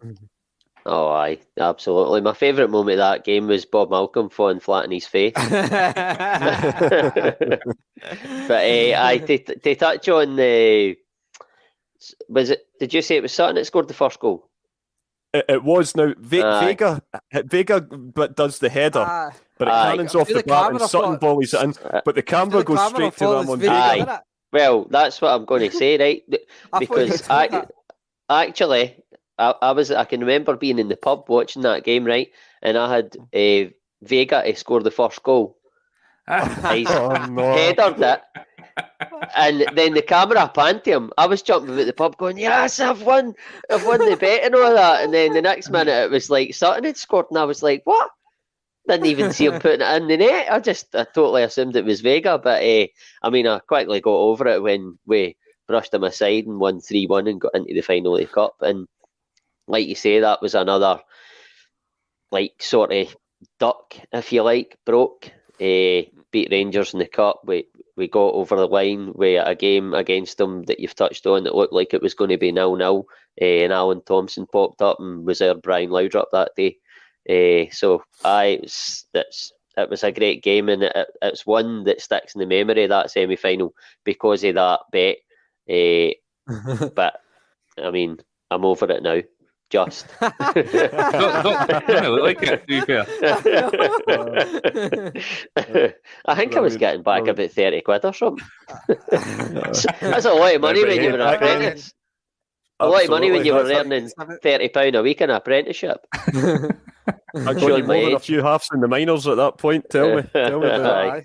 Oh, aye, absolutely. My favourite moment of that game was Bob Malcolm falling flat in his face. But to touch on the... Did you say it was Sutton that scored the first goal? It was. Now Vega but does the header, but it cannons off the bar and Sutton volleys it in. But the camera goes straight to Ramon Vega. Well, that's what I'm going to say, right? Because I can remember being in the pub watching that game, right? And I had Vega to score the first goal. He's headered it. And then the camera panned to him. I was jumping about the pub going, yes, I've won the bet and all that. And then the next minute it was like Sutton had scored and I was like, what? Didn't even see him putting it in the net. I totally assumed it was Vega. But I quickly got over it when we brushed him aside and won 3-1 and got into the final of the cup. And like you say, that was another sort of duck, if you like, broke. Beat Rangers in the cup. We got over the line with a game against them that you've touched on that looked like it was going to be 0-0, and Alan Thompson popped up and was there Brian Laudrup that day. It was a great game, and it's one that sticks in the memory of that semi-final because of that bet. But I mean, I'm over it now. Just don't look like it, to be fair. I think I was getting back about 30 quid or something. That's a lot of money when you were an apprentice. A lot of money when you were earning £30 a week in an apprenticeship. I got you more than a few halves in the minors at that point. Tell me about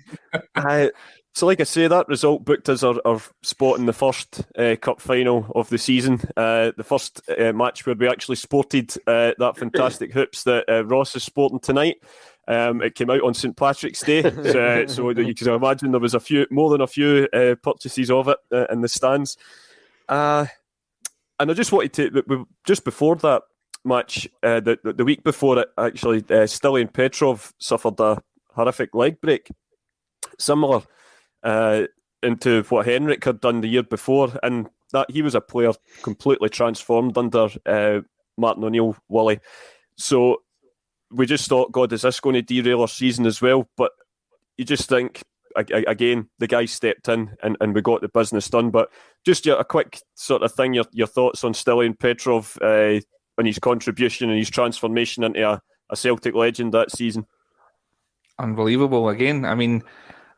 that. So, like I say, that result booked us our spot in the first cup final of the season. The first match where we actually sported that fantastic hoops that Ross is sporting tonight. It came out on St Patrick's Day, so you can imagine there was more than a few purchases of it in the stands. And I just wanted to, just before that match, the week before it, actually, Stilian Petrov suffered a horrific leg break, similar into what Henrik had done the year before, and that he was a player completely transformed under Martin O'Neill, Wally. So we just thought, God, is this going to derail our season as well? But you just think, again, the guy stepped in and we got the business done. But just a quick sort of thing, your thoughts on Stilian Petrov and his contribution and his transformation into a Celtic legend that season. Unbelievable. Again, I mean,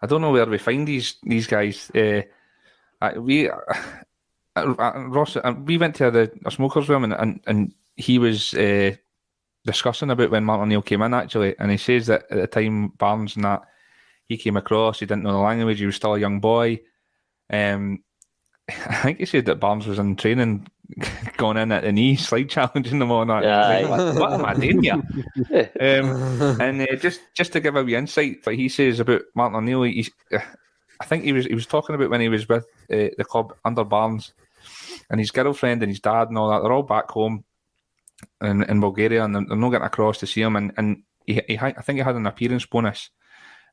I don't know where we find these guys. Ross, we went to a smokers room and he was discussing about when Martin O'Neill came in, actually, and he says that at the time Barnes and that he came across, he didn't know the language, he was still a young boy. I think he said that Barnes was in training, going in at the knee, slide challenging them on that. Yeah, what am I doing here? And just to give a wee insight, what he says about Martin O'Neill, I think he was talking about when he was with the club under Barnes, and his girlfriend and his dad and all that. They're all back home in Bulgaria, and they're not getting across to see him. And I think he had an appearance bonus,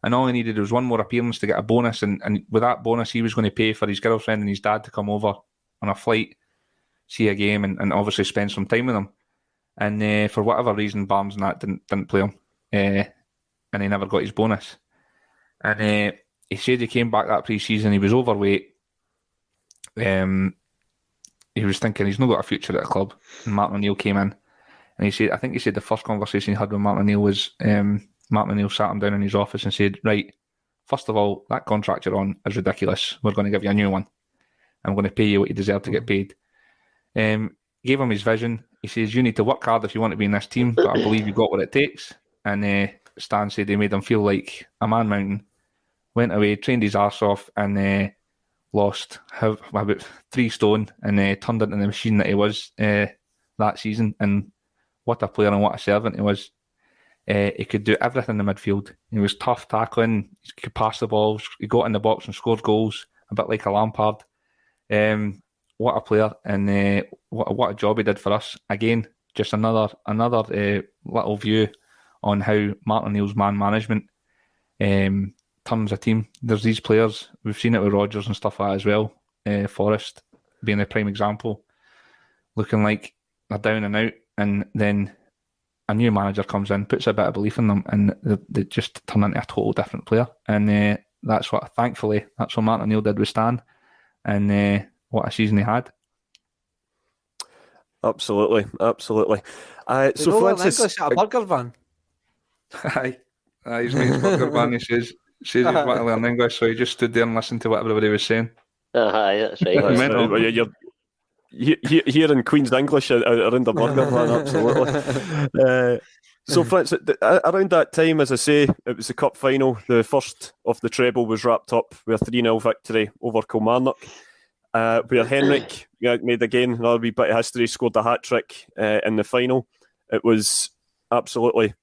and all he needed was one more appearance to get a bonus, and with that bonus he was going to pay for his girlfriend and his dad to come over on a flight, see a game, and obviously spend some time with him. And for whatever reason, Barnes and that didn't play him, and he never got his bonus. And he said he came back that pre-season, he was overweight. He was thinking he's not got a future at the club. And Martin O'Neill came in, and he said the first conversation he had with Martin O'Neill was Martin O'Neill sat him down in his office and said, right, first of all, that contract you're on is ridiculous. We're going to give you a new one. I'm going to pay you what you deserve to get paid. Gave him his vision. He says, you need to work hard if you want to be in this team, but I believe you've got what it takes. And Stan said he made him feel like a man mountain. Went away, trained his arse off, and lost about 3 stone, and turned into the machine that he was that season. And what a player and what a servant he was. He could do everything in the midfield. He was tough tackling, he could pass the balls, he got in the box and scored goals, a bit like a Lampard. What a player, and what a job he did for us. Again, just another little view on how Martin O'Neill's man management turns a team. There's these players, we've seen it with Rodgers and stuff like that as well. Forrest being a prime example, looking like they're down and out, and then a new manager comes in, puts a bit of belief in them, and they just turn into a total different player. And thankfully, that's what Martin O'Neill did with Stan, and what a season he had. Absolutely. So Francis, English at a burger van. Aye, he's made his burger van. He says he want to learn English, so he just stood there and listened to what everybody was saying. Aye, that's right. You're hearing Queen's English around the burger van, absolutely. So, Francis, around that time, as I say, it was the cup final. The first of the treble was wrapped up with a 3-0 victory over Kilmarnock, where Henrik made again another wee bit of history, scored a hat-trick in the final. It was absolutely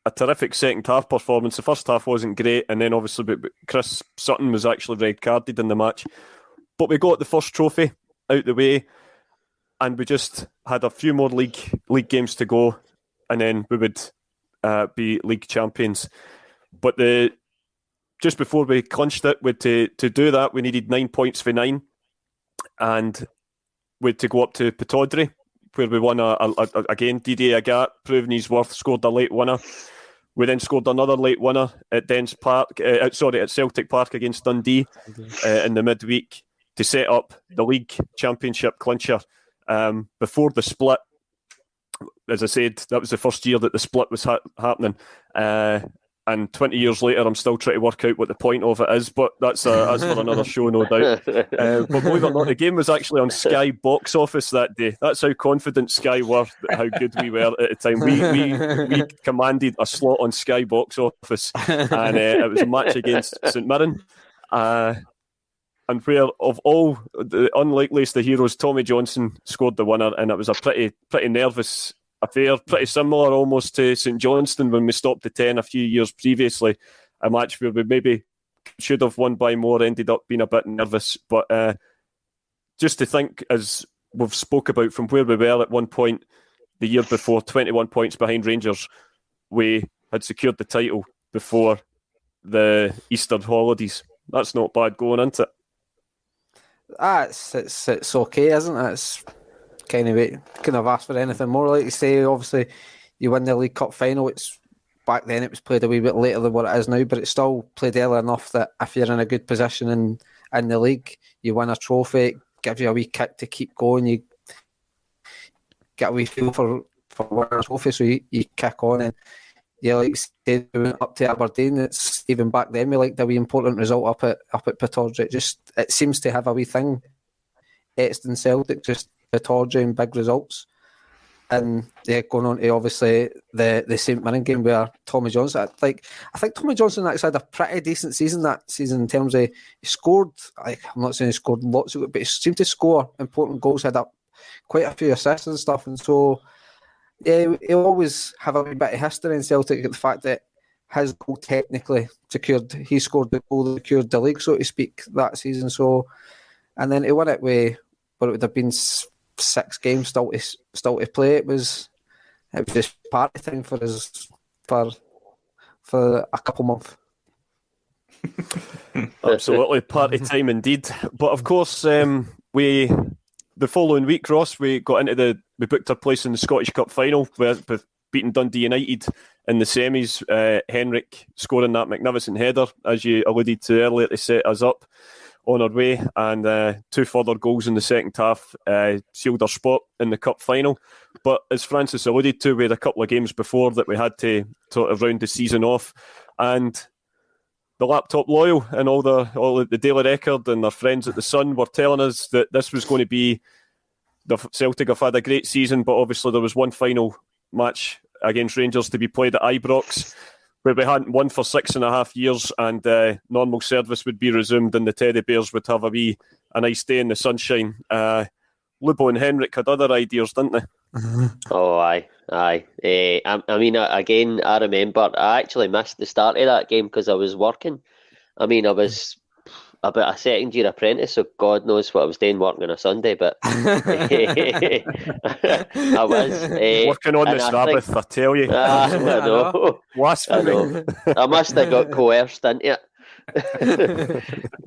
a terrific second half performance. The first half wasn't great, and then obviously Chris Sutton was actually red-carded in the match. But we got the first trophy out the way, and we just had a few more league games to go, and then we would be league champions. But just before we clinched it, to do that, we needed 9 points for 9, and we had to go up to Pittodrie, where we won again. Didier Agat, proving his worth, scored a late winner. We then scored another late winner at at Celtic Park against Dundee in the midweek to set up the league championship clincher. Before the split, as I said, that was the first year that the split was happening. And 20 years later, I'm still trying to work out what the point of it is, but that's for another show, no doubt. But believe it or not, the game was actually on Sky Box Office that day. That's how confident Sky were, how good we were at the time. We commanded a slot on Sky Box Office, and it was a match against St Mirren. And where, of all the unlikeliest of heroes, Tommy Johnson scored the winner, and it was a pretty nervous affair, pretty similar almost to St Johnstone when we stopped the 10 a few years previously. A match where we maybe should have won by more, ended up being a bit nervous. But just to think, as we've spoke about, from where we were at one point the year before, 21 points behind Rangers, we had secured the title before the Easter holidays. That's not bad going, isn't it? It's okay, isn't it? It's kind of couldn't have asked for anything more. Like you say, obviously you win the League Cup final. It's back then it was played a wee bit later than what it is now, but it's still played early enough that if you're in a good position in the league, you win a trophy, it gives you a wee kick to keep going. You get a wee feel for winning a trophy, so you kick on. And yeah, like you said, we went up to Aberdeen. It's even back then we liked a wee important result up at Pittodrie. It seems to have a wee thing. Exton Celtic, just Pittodrie and big results. And yeah, going on to obviously the St Mirren game where Tommy Johnson, I think Tommy Johnson actually had a pretty decent season that season in terms of he scored. I'm not saying he scored lots of it, but he seemed to score important goals. Had quite a few assists and stuff, and so yeah, he'll always have a wee bit of history in Celtic. The fact that his goal technically he scored the goal that secured the league, so to speak, that season. So, and then he won it with what it would have been 6 games still to play. It was just party time for for a couple months. Absolutely, party time indeed. But of course, the following week, Ross, we booked our place in the Scottish Cup final with beating Dundee United in the semis. Henrik scoring that magnificent header, as you alluded to earlier, to set us up on our way, and 2 further goals in the second half sealed our spot in the cup final. But as Francis alluded to, we had a couple of games before that we had to sort of round the season off, and the laptop loyal and all the Daily Record and their friends at the Sun were telling us that this was going to be the Celtic have had a great season, but obviously there was one final match against Rangers to be played at Ibrox, where we hadn't won for 6.5 years, and normal service would be resumed, and the Teddy Bears would have a nice day in the sunshine. Lubo and Henrik had other ideas, didn't they? Oh, aye. I mean, again, I remember I actually missed the start of that game because I was working. I mean, I was about a second-year apprentice, so God knows what I was doing working on a Sunday, but I was. Working on the Sabbath, I tell you. I know. Blasphemy. I must have got coerced into it.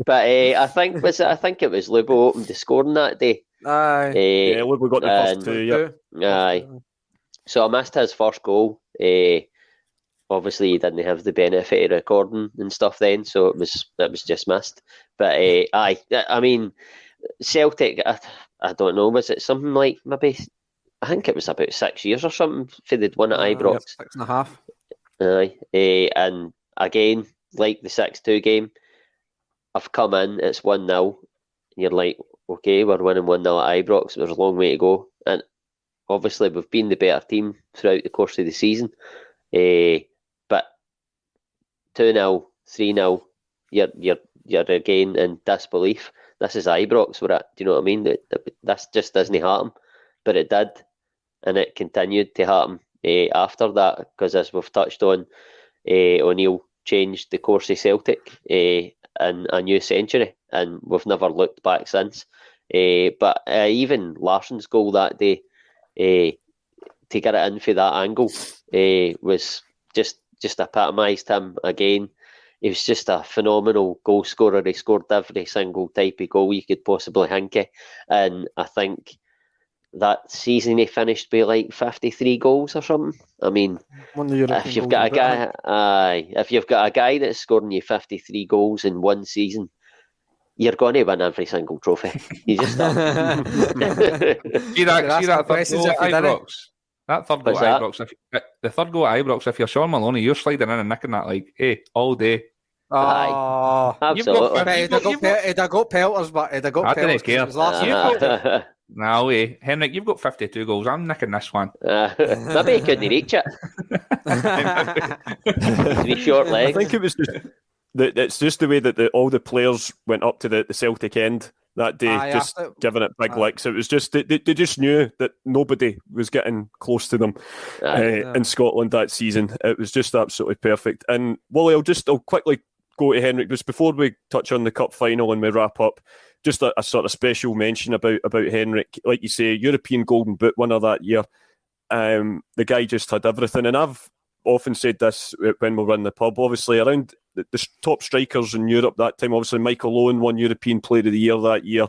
But I think it was Lubo opened the scoring that day. Aye. Yeah, Lubo got the first 2, yeah. Aye. So I missed his first goal. Obviously, he didn't have the benefit of recording and stuff then, so it was just missed. But aye, I mean, Celtic, I don't know, was it something like maybe, I think it was about 6 years or something for they'd won at Ibrox. 6.5. Aye, and again, like the 6-2 game, I've come in, it's 1-0, you're like, okay, we're winning 1-0 at Ibrox, there's a long way to go, and obviously we've been the better team throughout the course of the season, but 2-0, 3-0, you're again in disbelief. This is Ibrox we're at, do you know what I mean? This just doesn't happen, but it did, and it continued to happen after that, because as we've touched on, O'Neill changed the course of Celtic in a new century, and we've never looked back since. But even Larsson's goal that day, to get it in for that angle, was just epitomised him again. He was just a phenomenal goal scorer. He scored every single type of goal you could possibly think of, and I think that season he finished with like 53 goals or something. I mean, if you've got a guy that's scoring you 53 goals in one season, you're going to win every single trophy. You just are. See that third goal at Ibrox? That third goal at Ibrox. The third goal at Ibrox, if you're Sean Maloney, you're sliding in and nicking that like, hey, all day. Aye, absolutely. He'd have got pelters, but he'd have got pelters. I didn't care. No way. Henrik, you've got 52 goals. I'm nicking this one. Maybe he couldn't reach it. Three short legs. I think it was it's just the way that all the players went up to the Celtic end that day, just giving it big licks. It was just, they just knew that nobody was getting close to them in Scotland that season. It was just absolutely perfect. And Wally, I'll quickly go to Henrik just before we touch on the cup final and we wrap up. Just a sort of special mention about Henrik. Like you say, European Golden Boot winner that year. The guy just had everything. And I've often said this when we were in the pub. Obviously, around the top strikers in Europe that time, obviously Michael Owen won European Player of the Year that year.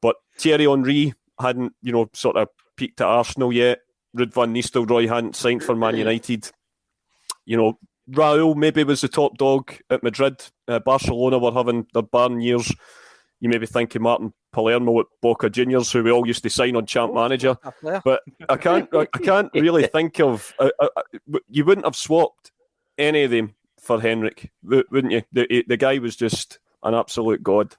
But Thierry Henry hadn't, sort of peaked at Arsenal yet. Ruud van Nistelrooy hadn't signed for Man United. Raul maybe was the top dog at Madrid. Barcelona were having their barn years. You may be thinking Martin Palermo at Boca Juniors, who we all used to sign on Champ Manager. But I can't really think of... you wouldn't have swapped any of them for Henrik, wouldn't you? The guy was just an absolute god.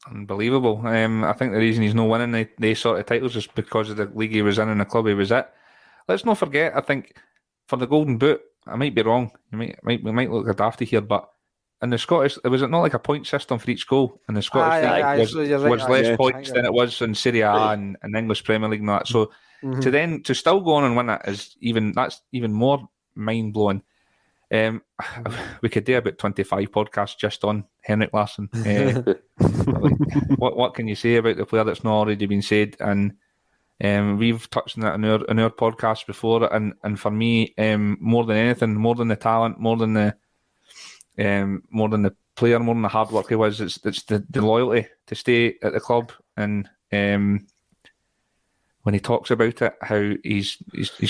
Unbelievable. I think the reason he's not winning these sort of titles is because of the league he was in and the club he was at. Let's not forget, I think, for the Golden Boot, I might be wrong. We might look a dafty here, but in the Scottish, was it not like a point system for each goal? In the Scottish league, was less points than it was in Serie A and English Premier League and that. So to still go on and win that that's even more mind blowing. We could do about 25 podcasts just on Henrik Larsson. What can you say about the player that's not already been said? And We've touched on that in our podcast before, and for me, more than anything, more than the talent, more than the player, more than the hard work he was, it's the loyalty to stay at the club. And when he talks about it, how his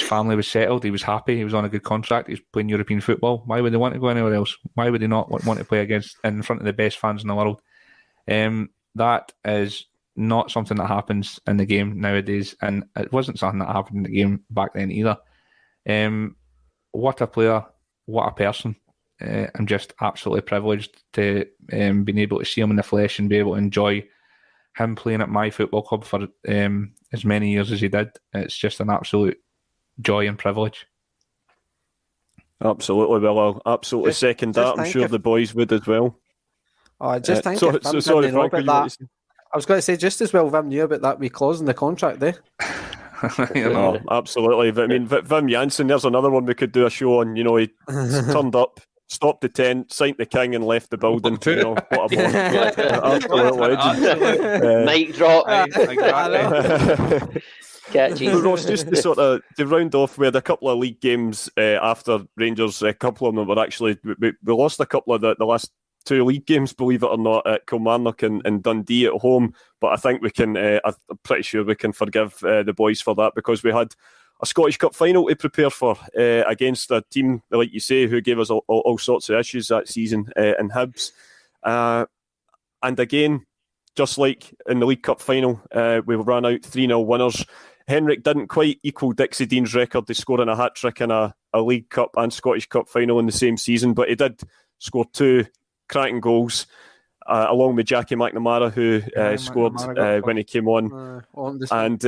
family was settled, he was happy, he was on a good contract, he was playing European football. Why would he want to go anywhere else? Why would he not want to play in front of the best fans in the world? That is not something that happens in the game nowadays, and it wasn't something that happened in the game back then either. What a player, what a person. I'm just absolutely privileged to being able to see him in the flesh and be able to enjoy him playing at my football club for as many years as he did. It's just an absolute joy and privilege. Absolutely, well, I'll absolutely second that. I'm sure the boys would as well. I just think sorry, Frank, about that. I was going to say, just as well Vim knew about that wee clause in the contract there. Oh, absolutely. I mean, Wim Jansen, there's another one we could do a show on. You know, he turned up, stopped the tent, signed the king, and left the building. You know, what a boy. Absolute legend. Mic drop. Catchy. Ross, just to round off, we had a couple of league games after Rangers. A couple of them were actually, we lost a couple of the last two league games, believe it or not, at Kilmarnock and Dundee at home. But I think we can, I'm pretty sure we can forgive the boys for that, because we had a Scottish Cup final to prepare for against a team, like you say, who gave us all sorts of issues that season in Hibs. And again, just like in the League Cup final, we ran out 3-0 winners. Henrik didn't quite equal Dixie Dean's record of scoring a hat-trick in a League Cup and Scottish Cup final in the same season, but he did score two cracking goals, along with Jackie McNamara, who scored when he came on. And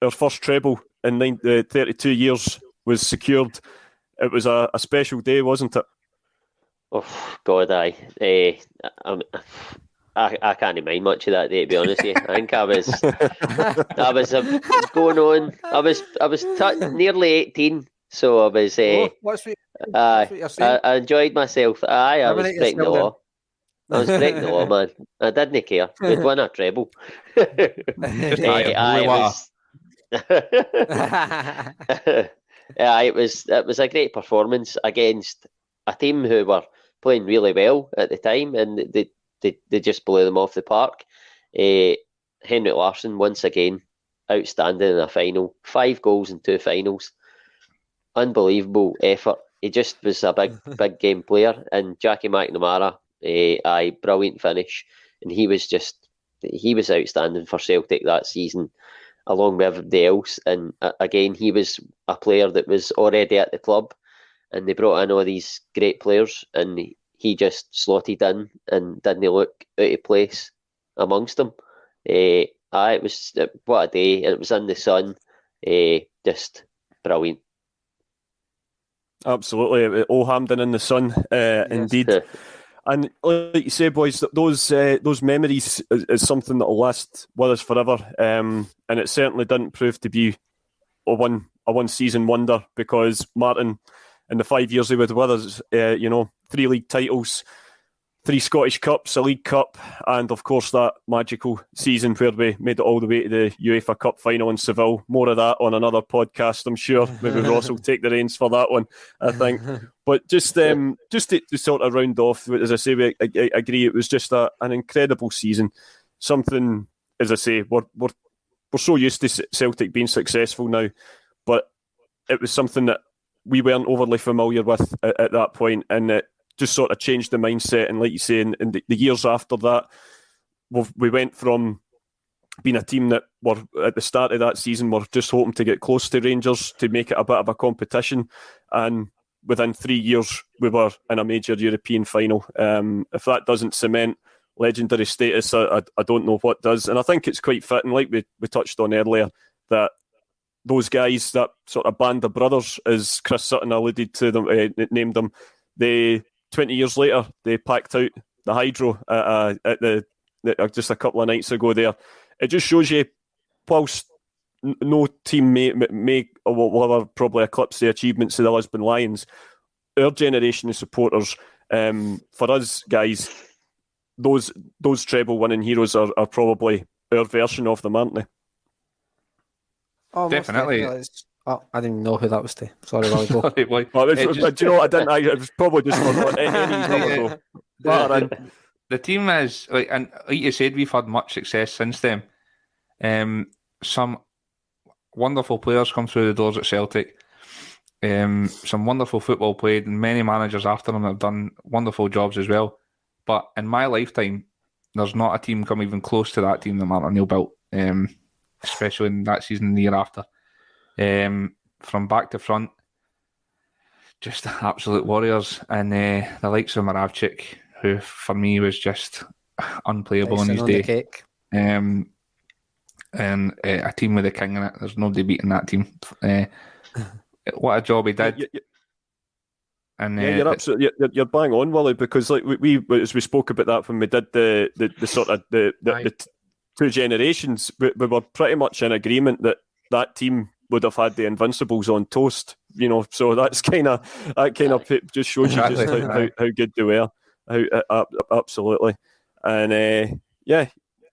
our first treble in 32 years was secured. It was a special day, wasn't it? Oh, God, I can't mind much of that day, to be honest with you. I think I was going on. I was nearly 18, so I was. I enjoyed myself. I was breaking the law. I was breaking the law, man. I didn't care. We'd won a treble. It was a great performance against a team who were playing really well at the time, and they just blew them off the park. Henrik Larsson, once again, outstanding in a final. 5 goals in 2 finals. Unbelievable effort. He just was a big game player. And Jackie McNamara, brilliant finish. And he was outstanding for Celtic that season, along with everybody else. And again, he was a player that was already at the club, and they brought in all these great players, and he just slotted in and didn't look out of place amongst them. It was what a day, and it was in the sun. Just brilliant. Absolutely, all Hampden in the sun, yes. Indeed. And like you say, boys, those memories is something that will last with us forever. And it certainly didn't prove to be a one season wonder, because Martin, in the 5 years he was with us, 3 league titles, 3 Scottish Cups, a League Cup, and of course that magical season where we made it all the way to the UEFA Cup final in Seville. More of that on another podcast, I'm sure. Maybe Ross will take the reins for that one, I think. But just to sort of round off, as I say, I agree, it was just an incredible season. Something, as I say, we're so used to Celtic being successful now, but it was something that we weren't overly familiar with at that point, and it just sort of changed the mindset. And like you say, in the years after that, we went from being a team that were at the start of that season were just hoping to get close to Rangers to make it a bit of a competition, and within 3 years we were in a major European final. If that doesn't cement legendary status, I don't know what does. And I think it's quite fitting, like we touched on earlier, that those guys, that sort of band of brothers, as Chris Sutton alluded to them, named them, 20 years later, they packed out the Hydro at the just a couple of nights ago there. It just shows you, whilst no team may will ever probably eclipse the achievements of the Lisbon Lions, our generation of supporters, for us guys, those treble winning heroes are probably our version of them, aren't they? Oh, most Definitely. It's- Oh, I didn't even know who that was to. Sorry, Wally, go. Sorry, boy. Oh, It just- do you know what? I didn't. It was probably just for any number though. the team is and like you said, we've had much success since then. Some wonderful players come through the doors at Celtic. Some wonderful football played, and many managers after them have done wonderful jobs as well. But in my lifetime, there's not a team come even close to that team that Martin O'Neill built, especially in that season and the year after. From back to front, just absolute warriors, and the likes of Moravchik, who for me was just unplayable in his day. And a team with a king in it. There's nobody beating that team. What a job he did. And you're absolutely you're bang on, Willie, because like we as we spoke about that when we did the sort of the two generations, we were pretty much in agreement that team would have had the Invincibles on toast, So that kind of just shows you just how good they were. Absolutely, and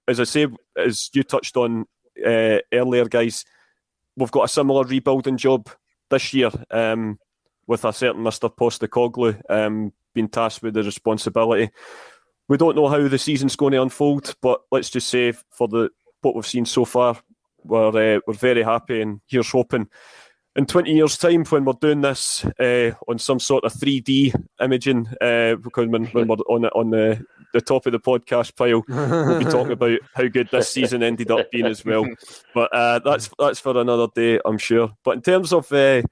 as I say, as you touched on earlier, guys, we've got a similar rebuilding job this year, with a certain Mr. Postecoglou being tasked with the responsibility. We don't know how the season's going to unfold, but let's just say for what we've seen so far, we're very happy, and here's hoping in 20 years' time when we're doing this on some sort of 3D imaging, because when we're on the top of the podcast pile, we'll be talking about how good this season ended up being as well. But that's for another day, I'm sure. But in terms of the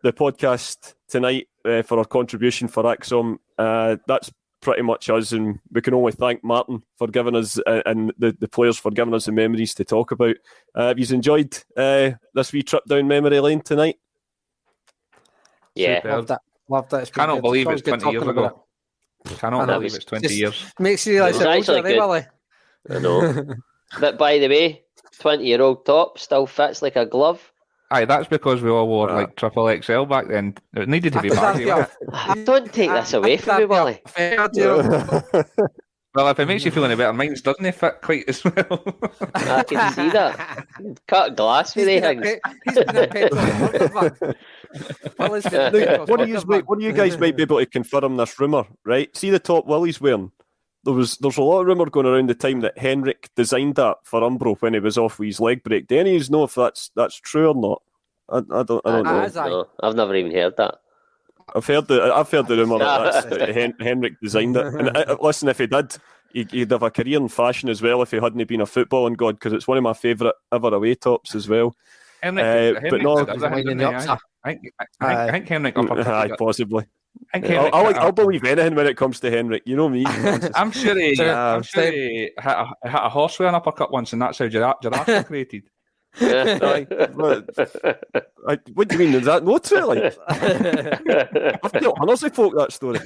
podcast tonight, for our contribution for ACSOM, that's pretty much us, and we can only thank Martin for giving us and the players for giving us the memories to talk about. Have you enjoyed this wee trip down memory lane tonight? Yeah, loved that. Cannot believe it's 20 years ago. Cannot believe it's 20 years. Makes you realise how old you are, Wally. I know. But by the way, 20-year-old top still fits like a glove. Aye, that's because we all wore like triple XL back then. It needed to be baggy. Don't take this away from me, Wally. Well, if it makes you feel any better, mine doesn't fit quite as well. I can see that. Cut glass with the things. He's been a petrol. One of you guys might be able to confirm this rumour, right? See the top Willie's wearing? There's a lot of rumour going around the time that Henrik designed that for Umbro when he was off with his leg break. Do any of you know if that's true or not? I don't know. No, I've never even heard that. I've heard the rumour that Henrik designed it. And listen, if he did, he'd have a career in fashion as well if he hadn't been a footballing god, because it's one of my favourite ever away tops as well. Henrik but no, I think Henrik uppercut. Possibly. I'll believe anything when it comes to Henrik. You know me. I'm sure he hit a horse with an uppercut once, and that's how giraffes were created. What do you mean? Is that not true? Like, I've got hundreds of folk that story.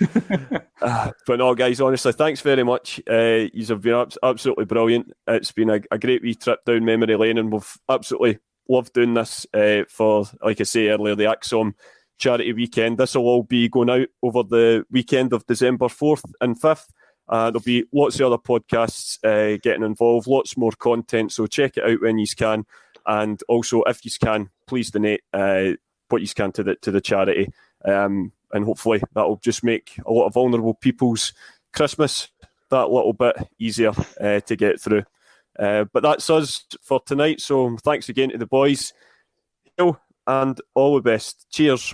But no, guys, honestly, thanks very much. You have been absolutely brilliant. It's been a great wee trip down memory lane, and we've absolutely loved doing this for, like I say earlier, the ACSOM Charity Weekend. This will all be going out over the weekend of December 4th and 5th. There'll be lots of other podcasts getting involved, lots more content, so check it out when you can. And also, if you can, please donate what you can to the charity. And hopefully that'll just make a lot of vulnerable people's Christmas that little bit easier to get through. But that's us for tonight. So thanks again to the boys. And all the best. Cheers.